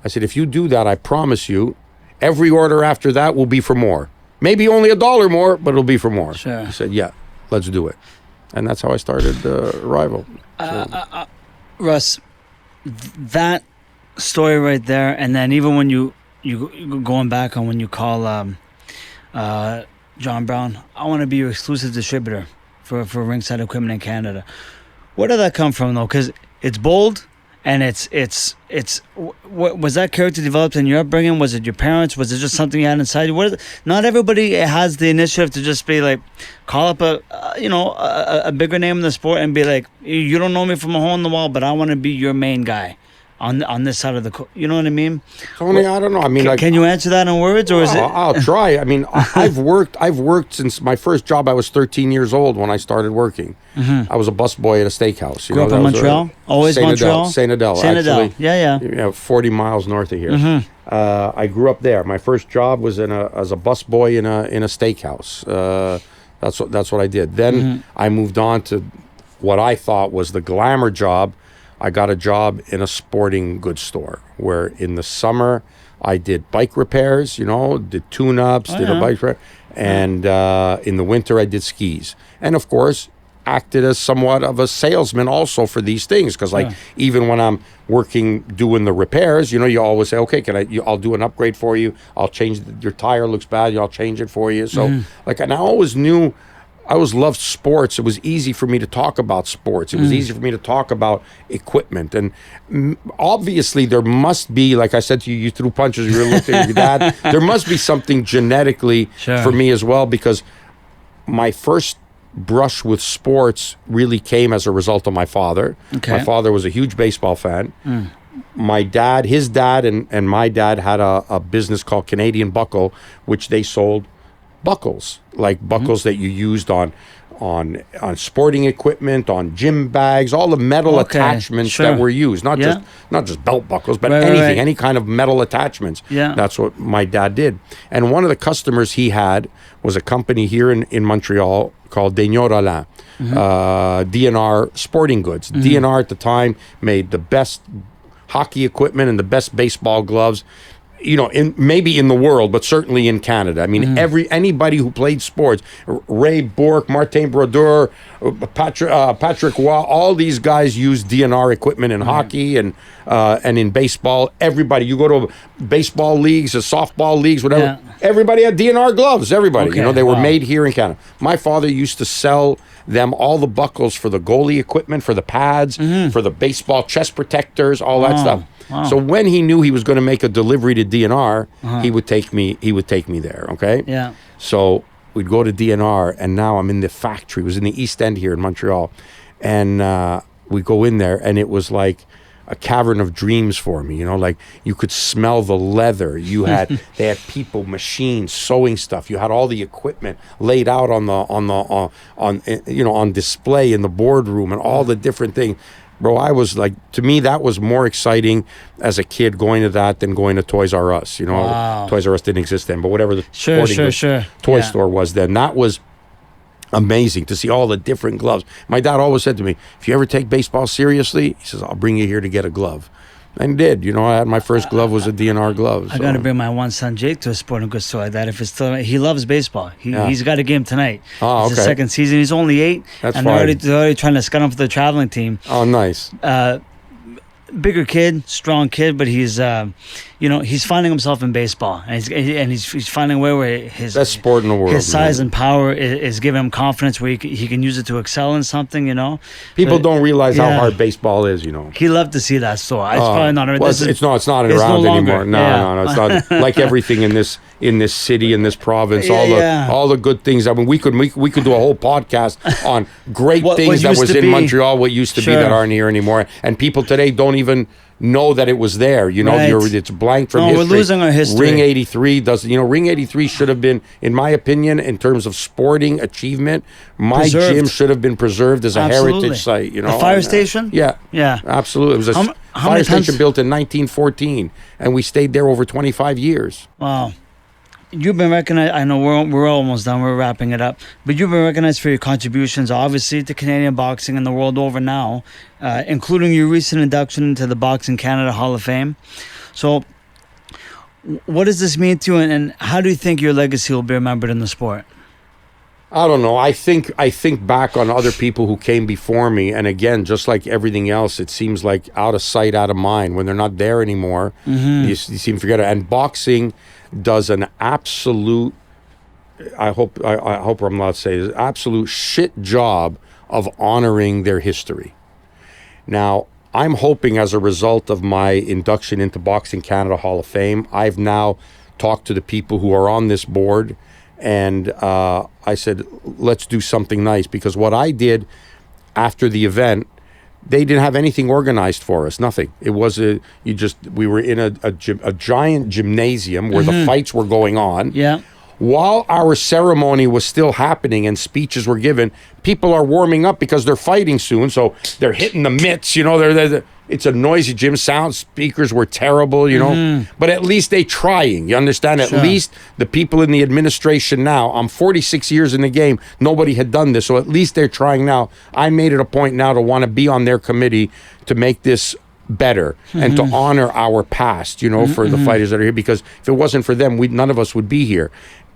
I said, if you do that, I promise you, every order after that will be for more. Maybe only $1 more, but it'll be for more. Sure. He said, yeah, let's do it. And that's how I started Rival. Russ, that story right there, and then even when you going back on when you call John Brown, I want to be your exclusive distributor for ringside equipment in Canada. Where did that come from, though? Because it's bold, and it's what was that character developed in your upbringing? Was it your parents? Was it just something you had inside you? Not everybody has the initiative to just be like, call up a bigger name in the sport and be like, you don't know me from a hole in the wall, but I want to be your main guy on this side of the you know what I mean? Tony, I don't know. I mean, can you answer that in words, or is it? I'll try. I mean, I've worked since my first job. I was 13 years old when I started working. I was a busboy at a steakhouse. Grew up in Montreal? Always Montreal? Saint Adele. Saint Adele. Yeah. You know, 40 miles north of here. I grew up there. My first job was as a busboy in a steakhouse. That's what I did. Then I moved on to what I thought was the glamour job. I got a job in a sporting goods store where in the summer I did bike repairs, did tune-ups, did a bike repair, and in the winter I did skis. And of course, acted as somewhat of a salesman also for these things, because even when I'm working doing the repairs, you always say, okay, I'll do an upgrade for you. I'll change your tire looks bad. I'll change it for you. So and I always knew. I always loved sports. It was easy for me to talk about sports. It was easy for me to talk about equipment. And obviously there must be, like I said to you, you threw punches, you were looking at your dad. There must be something genetically for me as well, because my first brush with sports really came as a result of my father. Okay. My father was a huge baseball fan. My dad, his dad and my dad had a business called Canadian Buckle, which they sold buckles, like buckles that you used on sporting equipment, on gym bags, all the metal attachments that were used, not just belt buckles, but anything, any kind of metal attachments. That's what my dad did. And one of the customers he had was a company here in Montreal called Daigneault Roland, DNR Sporting Goods. DNR at the time made the best hockey equipment and the best baseball gloves, maybe in the world, but certainly in Canada. I mean, anybody who played sports, Ray Bourque, Martin Brodeur, Patrick Waugh, all these guys used DNR equipment in hockey and in baseball. Everybody, you go to baseball leagues, softball leagues, whatever. Everybody had DNR gloves. Everybody, they were made here in Canada. My father used to sell them all the buckles for the goalie equipment, for the pads, for the baseball chest protectors, all that stuff. Wow. So when he knew he was going to make a delivery to DNR, he would take me there, okay? Yeah. So we'd go to DNR, and now I'm in the factory. It was in the East End here in Montreal. And we go in there, and it was like a cavern of dreams for me, like you could smell the leather. They had people, machines, sewing stuff. You had all the equipment laid out on display in the boardroom and all the different things. Bro, I was like, to me, that was more exciting as a kid going to that than going to Toys R Us. Toys R Us didn't exist then, but whatever the toy store was then, that was amazing to see all the different gloves. My dad always said to me, if you ever take baseball seriously, he says, I'll bring you here to get a glove. And did. I had my first glove was a DNR glove. I got to bring my one son Jake to a sporting goods store like that. If it's still, he loves baseball. He's got a game tonight. Oh, okay. It's his second season. He's only 8. That's fine. They're already trying to scout him for the traveling team. Oh, nice. bigger kid, strong kid, but he's he's finding himself in baseball, and he's finding a way where his Best sport in the world. his size man. and power is giving him confidence where he can use it to excel in something. People don't realize how yeah. hard baseball is. He loved to see that. So it's probably not. Well, it's not it's around no longer. anymore. No, it's not like everything in this city, in this province. Yeah, all the good things. I mean, we could do a whole podcast on great things that used was to in be. Montreal, what used to be Sure. that aren't here anymore, and people today don't even know that it was there. Right. It's blank from No, history. we're losing our history. Ring 83 does. Ring 83 should have been, in my opinion, in terms of sporting achievement, my Preserved. gym should have been preserved as a Absolutely. heritage site. The fire station? Yeah. Yeah. Absolutely. It was a How fire many station times- built in 1914, and we stayed there over 25 years. Wow. You've been recognized. I know we're almost done. We're wrapping it up. But you've been recognized for your contributions, obviously, to Canadian boxing and the world over now, including your recent induction into the Boxing Canada Hall of Fame. So, what does this mean to you, and how do you think your legacy will be remembered in the sport? I don't know. I think back on other people who came before me, and again, just like everything else, it seems like out of sight, out of mind. When they're not there anymore, you seem to forget it. And boxing does an absolute, I hope I'm allowed to say, an absolute shit job of honoring their history. Now, I'm hoping as a result of my induction into Boxing Canada Hall of Fame, I've now talked to the people who are on this board, and I said, let's do something nice, because what I did after the event, they didn't have anything organized for us. Nothing. It was we were in a giant gymnasium where the fights were going on. Yeah. While our ceremony was still happening and speeches were given, people are warming up because they're fighting soon. So they're hitting the mitts. It's a noisy gym. Sound speakers were terrible. But at least they trying. You understand? At Sure. least the people in the administration now. I'm 46 years in the game. Nobody had done this, so at least they're trying now. I made it a point now to want to be on their committee to make this better and to honor our past. For the fighters that are here, because if it wasn't for them, none of us would be here.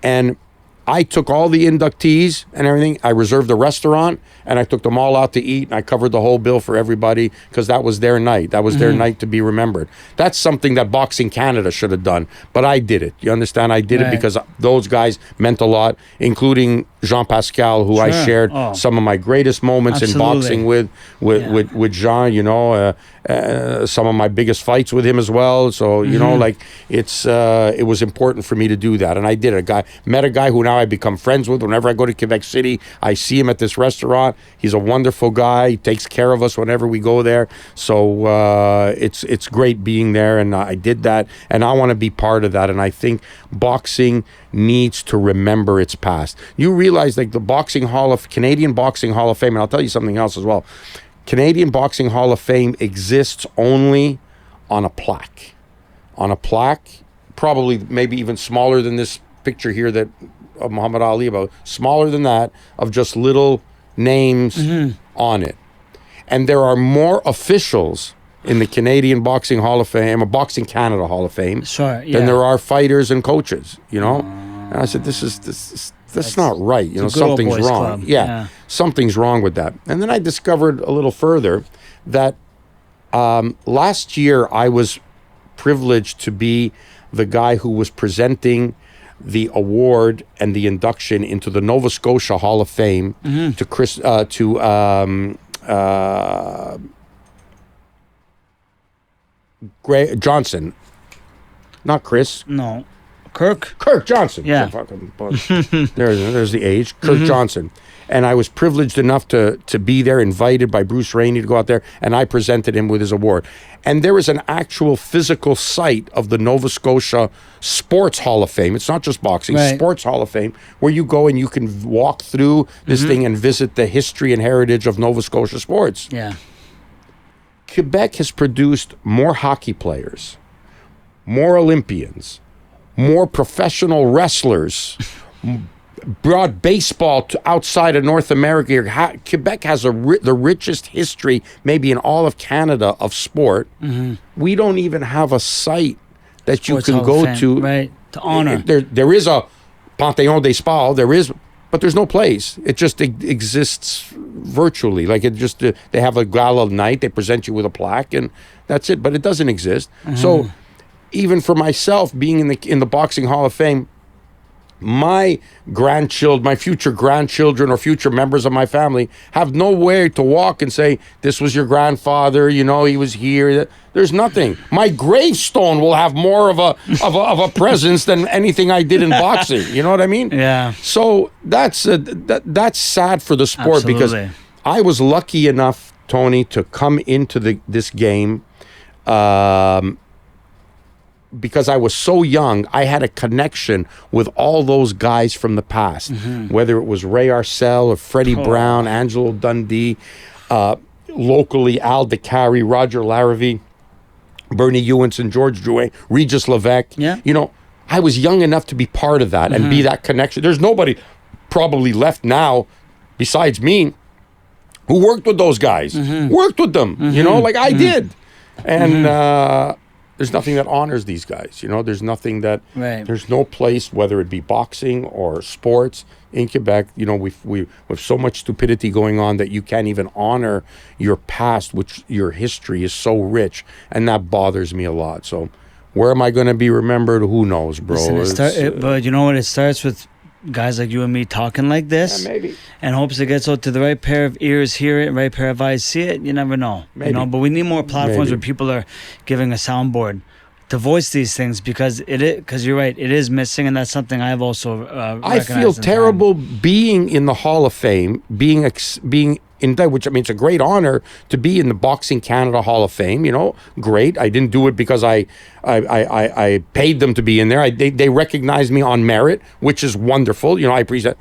And I took all the inductees and everything. I reserved the restaurant, and I took them all out to eat, and I covered the whole bill for everybody because that was their night. That was their night to be remembered. That's something that Boxing Canada should have done, but I did it. You understand? I did it because those guys meant a lot, including Jean Pascal, who I shared some of my greatest moments in boxing with Jean. Some of my biggest fights with him as well. So it was important for me to do that, and I did it. Met a guy who now I become friends with. Whenever I go to Quebec City, I see him at this restaurant. He's a wonderful guy. He takes care of us whenever we go there. So it's great being there, and I did that, and I want to be part of that. And I think boxing needs to remember its past. You realize, like, the Canadian Boxing Hall of Fame, and I'll tell you something else as well. Canadian Boxing Hall of Fame exists only on a plaque. On a plaque, probably maybe even smaller than this picture here of Muhammad Ali, about smaller than that, of just little names on it. And there are more officials in the Canadian Boxing Hall of Fame, or Boxing Canada Hall of Fame, than there are fighters and coaches, And I said, that's not right. Something's wrong. Yeah, something's wrong with that. And then I discovered a little further that last year I was privileged to be the guy who was presenting the award and the induction into the Nova Scotia Hall of Fame to Johnson, not Chris. No, Kirk Johnson. Yeah. There's the age. Kirk Johnson. And I was privileged enough to be there, invited by Bruce Rainey to go out there, and I presented him with his award. And there is an actual physical site of the Nova Scotia Sports Hall of Fame. It's not just boxing, Sports Hall of Fame, where you go and you can walk through this thing and visit the history and heritage of Nova Scotia sports. Yeah. Quebec has produced more hockey players, more Olympians, more professional wrestlers, brought baseball to outside of North America. Quebec has the richest history, maybe in all of Canada, of sport. We don't even have a site that you can go to to honor. There is a Panthéon des Sports. But there's no place. It just exists virtually. Like, they have a gala night. They present you with a plaque, and That's it. But it doesn't exist. So even for myself, being in the Boxing Hall of Fame, my future grandchildren or future members of my family have nowhere to walk and say, this was your grandfather, he was here. There's nothing. My gravestone will have more of a presence than anything I did in boxing. You know what I mean? Yeah. So that's sad for the sport. Absolutely. Because I was lucky enough, Tony, to come into this game because I was so young. I had a connection with all those guys from the past, whether it was Ray Arcel or Freddie Brown, Angelo Dundee, locally Al DeCarry, Roger Larrivee, Bernie Ewenson, George Drouet, Regis Levesque. Yeah. I was young enough to be part of that and be that connection. There's nobody probably left now besides me who worked with those guys, worked with them, like I did. And there's nothing that honors these guys. There's nothing that, there's no place, whether it be boxing or sports in Quebec, we have so much stupidity going on that you can't even honor your past, which your history is so rich. And that bothers me a lot. So where am I going to be remembered? Who knows, bro? Listen, but you know what? It starts with guys like you and me talking like this, maybe, and hopes it gets out to the right pair of ears hear it, right pair of eyes see it. You never know, maybe. But we need more platforms where people are giving a soundboard to voice these things, because you're right, it is missing, and that's something I've also I feel terrible being in the Hall of Fame, being in that, which I mean, it's a great honor to be in the Boxing Canada Hall of Fame. Great. I didn't do it because I paid them to be in there. They recognized me on merit, which is wonderful. I appreciate.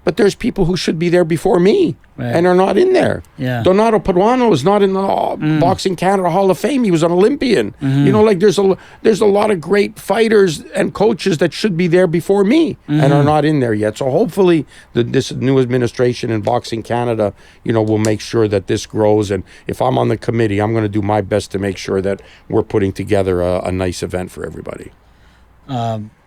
But there's people who should be there before me and are not in there. Yeah. Donato Paduano is not in the Boxing Canada Hall of Fame. He was an Olympian. There's a lot of great fighters and coaches that should be there before me and are not in there yet. So hopefully this new administration in Boxing Canada, will make sure that this grows. And if I'm on the committee, I'm going to do my best to make sure that we're putting together a nice event for everybody.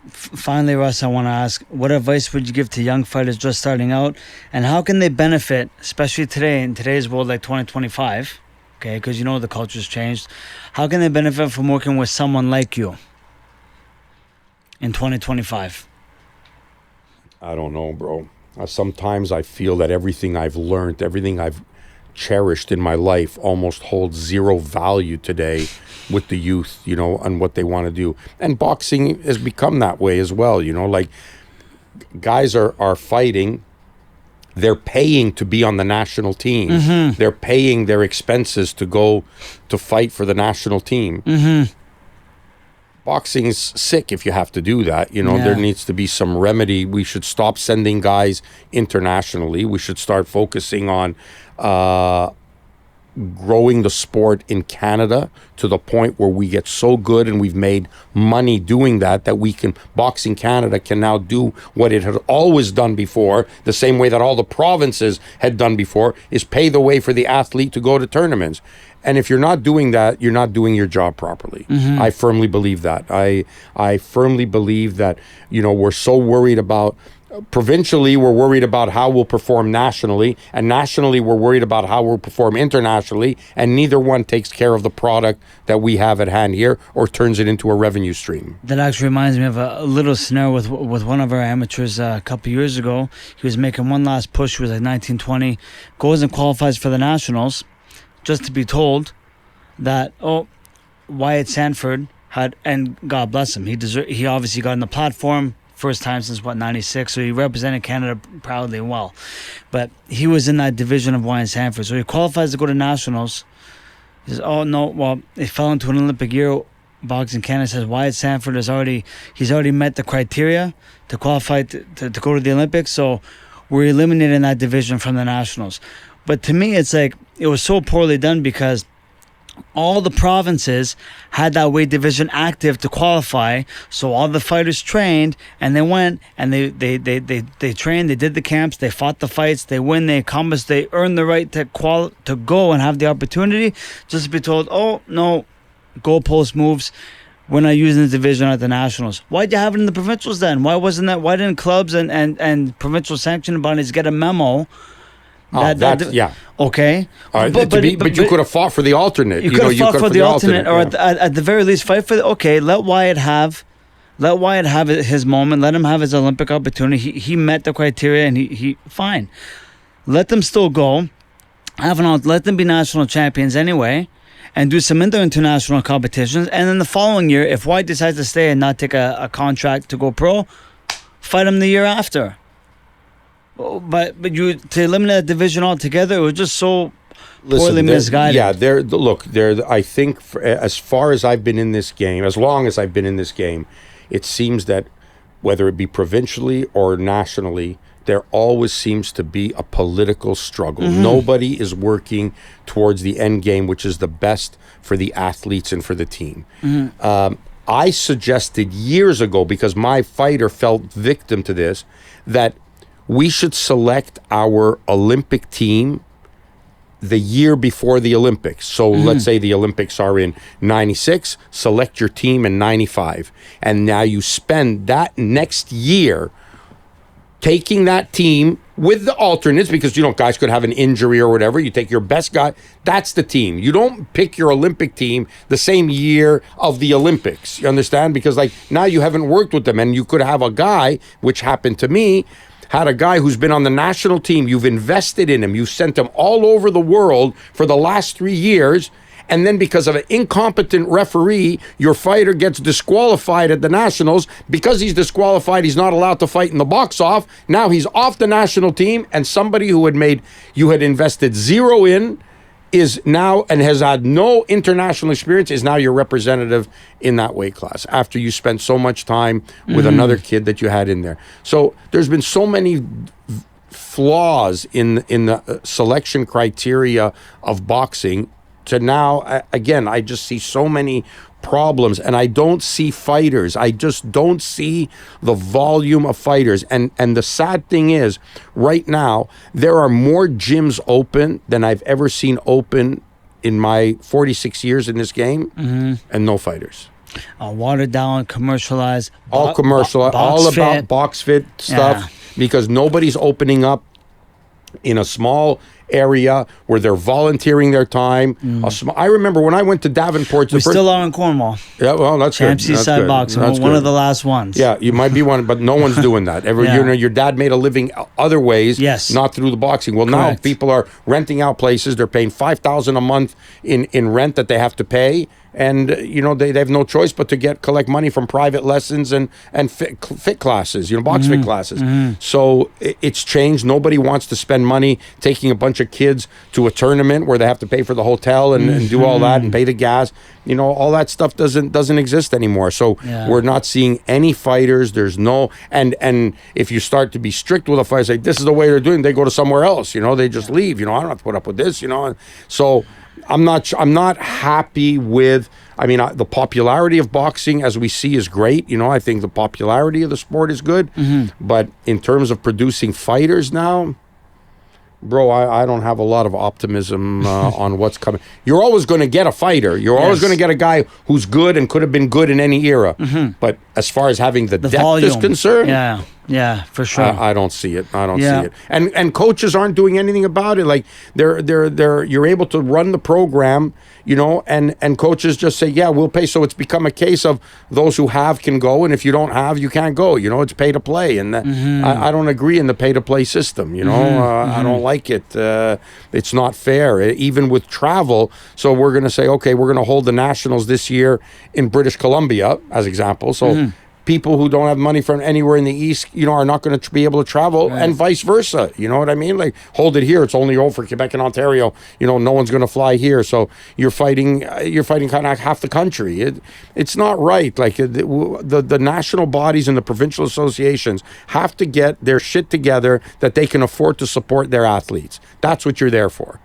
Finally, Russ, I want to ask, what advice would you give to young fighters just starting out, and how can they benefit, especially today, in today's world, like 2025, okay, because the culture's changed. How can they benefit from working with someone like you in 2025? I don't know, bro. Sometimes I feel that everything I've learned, everything I've cherished in my life almost holds zero value today with the youth, and what they want to do. And boxing has become that way as well, like guys are fighting, they're paying to be on the national team. They're paying their expenses to go to fight for the national team. Boxing's sick if you have to do that. There needs to be some remedy. We should stop sending guys internationally. We should start focusing on growing the sport in Canada to the point where we get so good and we've made money doing that Boxing Canada can now do what it had always done before, the same way that all the provinces had done before, is pay the way for the athlete to go to tournaments. And if you're not doing that, you're not doing your job properly. I firmly believe that. I firmly believe that, we're so worried about provincially, we're worried about how we'll perform nationally, and nationally, we're worried about how we'll perform internationally, and neither one takes care of the product that we have at hand here or turns it into a revenue stream. That actually reminds me of a little scenario with one of our amateurs a couple of years ago. He was making one last push. He was like 19, 20, goes and qualifies for the Nationals, just to be told that, Wyatt Sanford had, and God bless him, he obviously got on the platform, first time since 96, so he represented Canada proudly and well, but he was in that division of Wyatt Sanford, so he qualifies to go to Nationals. He says, he fell into an Olympic year. Boxing Canada says Wyatt Sanford he's already met the criteria to qualify to go to the Olympics, so we're eliminating that division from the Nationals. But to me, it's like, it was so poorly done, because all the provinces had that weight division active to qualify, so all the fighters trained, and they went and they trained, they did the camps, they fought the fights, they win, they accomplish, they earn the right to go and have the opportunity, just to be told, no, goalpost moves, we're not using the division at the Nationals. Why'd you have it in the provincials then? Why didn't clubs and provincial sanctioning bodies get a memo Yeah. Okay. But you could have fought for the alternate. You could have fought for the alternate, or yeah. at the very least, fight for the. Okay, let Wyatt have his moment. Let him have his Olympic opportunity. He met the criteria, and he fine. Let them still go. Let them be national champions anyway, and do some international competitions. And then the following year, if White decides to stay and not take a contract to go pro, fight him the year after. But you to eliminate the division altogether, it was just so poorly misguided. Yeah, I think as far as I've been in this game, as long as I've been in this game, it seems that whether it be provincially or nationally, there always seems to be a political struggle. Mm-hmm. Nobody is working towards the end game, which is the best for the athletes and for the team. Mm-hmm. I suggested years ago, because my fighter fell victim to this, that we should select our Olympic team the year before the Olympics. So let's say the Olympics are in 96, select your team in 95. And now you spend that next year taking that team with the alternates, because, guys could have an injury or whatever. You take your best guy. That's the team. You don't pick your Olympic team the same year of the Olympics. You understand? Because, now you haven't worked with them. And you could have a guy, which happened to me, had a guy who's been on the national team. You've invested in him. You've sent him all over the world for the last 3 years. And then because of an incompetent referee, your fighter gets disqualified at the nationals. Because he's disqualified, he's not allowed to fight in the box off. Now he's off the national team, and somebody who you had invested zero in is now, and has had no international experience, is now your representative in that weight class after you spent so much time with another kid that you had in there. So there's been so many flaws in the selection criteria of boxing. To now, again, I just see so many problems, and I don't see fighters. I just don't see the volume of fighters. And the sad thing is, right now, there are more gyms open than I've ever seen open in my 46 years in this game, and no fighters. Watered down, commercialized. All commercialized, all about box fit stuff, because nobody's opening up in a small area where they're volunteering their time. I remember when I went to Davenport. We still are in Cornwall. Yeah, well, that's good. Seaside Boxing, one of the last ones. Yeah, you might be one, but no one's doing that. Your dad made a living other ways, not through the boxing. Well, now people are renting out places. They're paying $5,000 a month in rent that they have to pay. And, they have no choice but to collect money from private lessons and fit classes, box fit classes. So it's changed. Nobody wants to spend money taking a bunch of kids to a tournament where they have to pay for the hotel and do all that and pay the gas. All that stuff doesn't exist anymore. So we're not seeing any fighters. There's no, and if you start to be strict with a fighter, say this is the way they're doing, they go to somewhere else. They just leave. I don't have to put up with this. So I'm not happy with. The popularity of boxing, as we see, is great. I think the popularity of the sport is good. But in terms of producing fighters now, bro, I don't have a lot of optimism on what's coming. You're always going to get a fighter. You're always going to get a guy who's good and could have been good in any era. But as far as having the depth volume is concerned, yeah, for sure. I don't see it. I don't see it. And coaches aren't doing anything about it. Like you're able to run the program, and coaches just say, yeah, we'll pay. So it's become a case of those who have can go, and if you don't have, you can't go. It's pay to play, and I don't agree in the pay to play system. I don't like it. It's not fair, even with travel. So we're going to say, okay, we're going to hold the nationals this year in British Columbia, as example. So people who don't have money from anywhere in the East, are not going to be able to travel, and vice versa. You know what I mean? Like, hold it here. It's only over for Quebec and Ontario. No one's going to fly here. So you're fighting kind of half the country. It's not right. Like the national bodies and the provincial associations have to get their shit together that they can afford to support their athletes. That's what you're there for.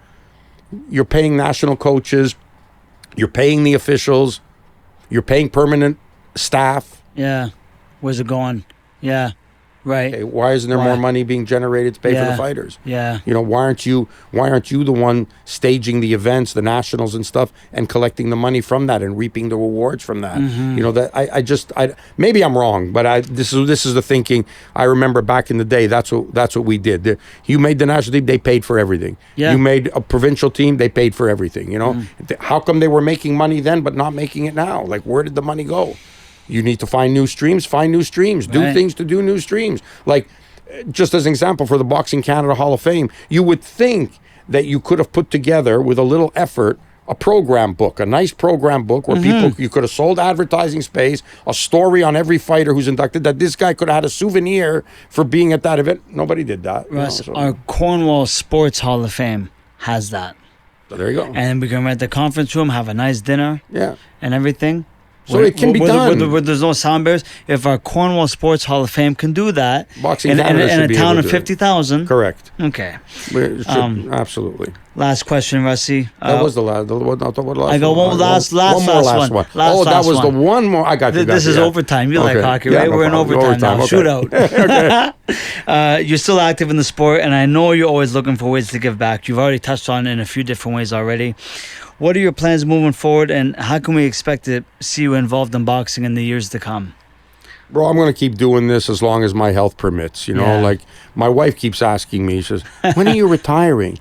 You're paying national coaches. You're paying the officials. You're paying permanent staff. Yeah. Where's it going? Yeah. Right. Okay, why isn't there more money being generated to pay for the fighters? Yeah. You know, why aren't you the one staging the events, the nationals and stuff, and collecting the money from that and reaping the rewards from that? You know, that I maybe I'm wrong, but this is the thinking. I remember back in the day, that's what we did. You made the national team, they paid for everything. Yeah. You made a provincial team, they paid for everything. You know, how come they were making money then but not making it now? Like, where did the money go? You need to find new streams, do things to do new streams. Like, just as an example, for the Boxing Canada Hall of Fame, you would think that you could have put together, with a little effort, a program book, a nice program book where you could have sold advertising space, a story on every fighter who's inducted, that this guy could have had a souvenir for being at that event. Nobody did that. Russ, our Cornwall Sports Hall of Fame has that. So there you go. And we can rent the conference room, have a nice dinner, and everything. So it can be done. Where there's no sound bears. If our Cornwall Sports Hall of Fame can do that, Boxing in Canada should a be town able of to. 50,000. Correct. Okay. Absolutely. Last question, Rusty. That was the last. I got one last one. That was the one more. I got you. This is overtime. You like hockey, right? We're in overtime now. Okay. Shootout. You're still active in the sport, and I know you're always looking for ways to give back. You've already touched on it in a few different ways already. What are your plans moving forward, and how can we expect to see you involved in boxing in the years to come? Bro, I'm going to keep doing this as long as my health permits. You know, like my wife keeps asking me, she says, when are you retiring?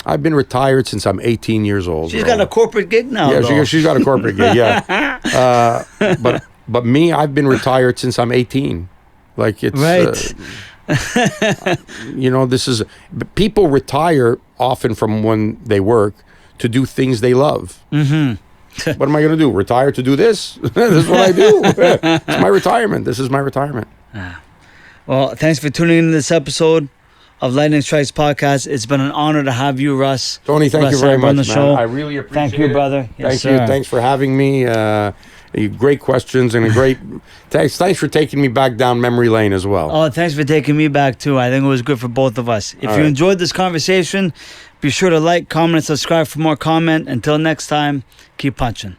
I've been retired since I'm 18 years old. She's got a corporate gig now. Yeah, she's got a corporate gig, but me, I've been retired since I'm 18. Like, it's... Right. You know, people retire often from when they work to do things they love. What am I going to do? Retire to do this? This is what I do. It's my retirement. This is my retirement. Well, thanks for tuning into this episode of Lightning Strikes Podcast. It's been an honor to have you, Russ. Tony, thank you very much, man. Show. I really appreciate it. Thank you, brother. Thank you. Thanks for having me. Great questions and a great... Thanks for taking me back down memory lane as well. Oh, thanks for taking me back, too. I think it was good for both of us. If you enjoyed this conversation, be sure to like, comment, and subscribe for more comment. Until next time, keep punching.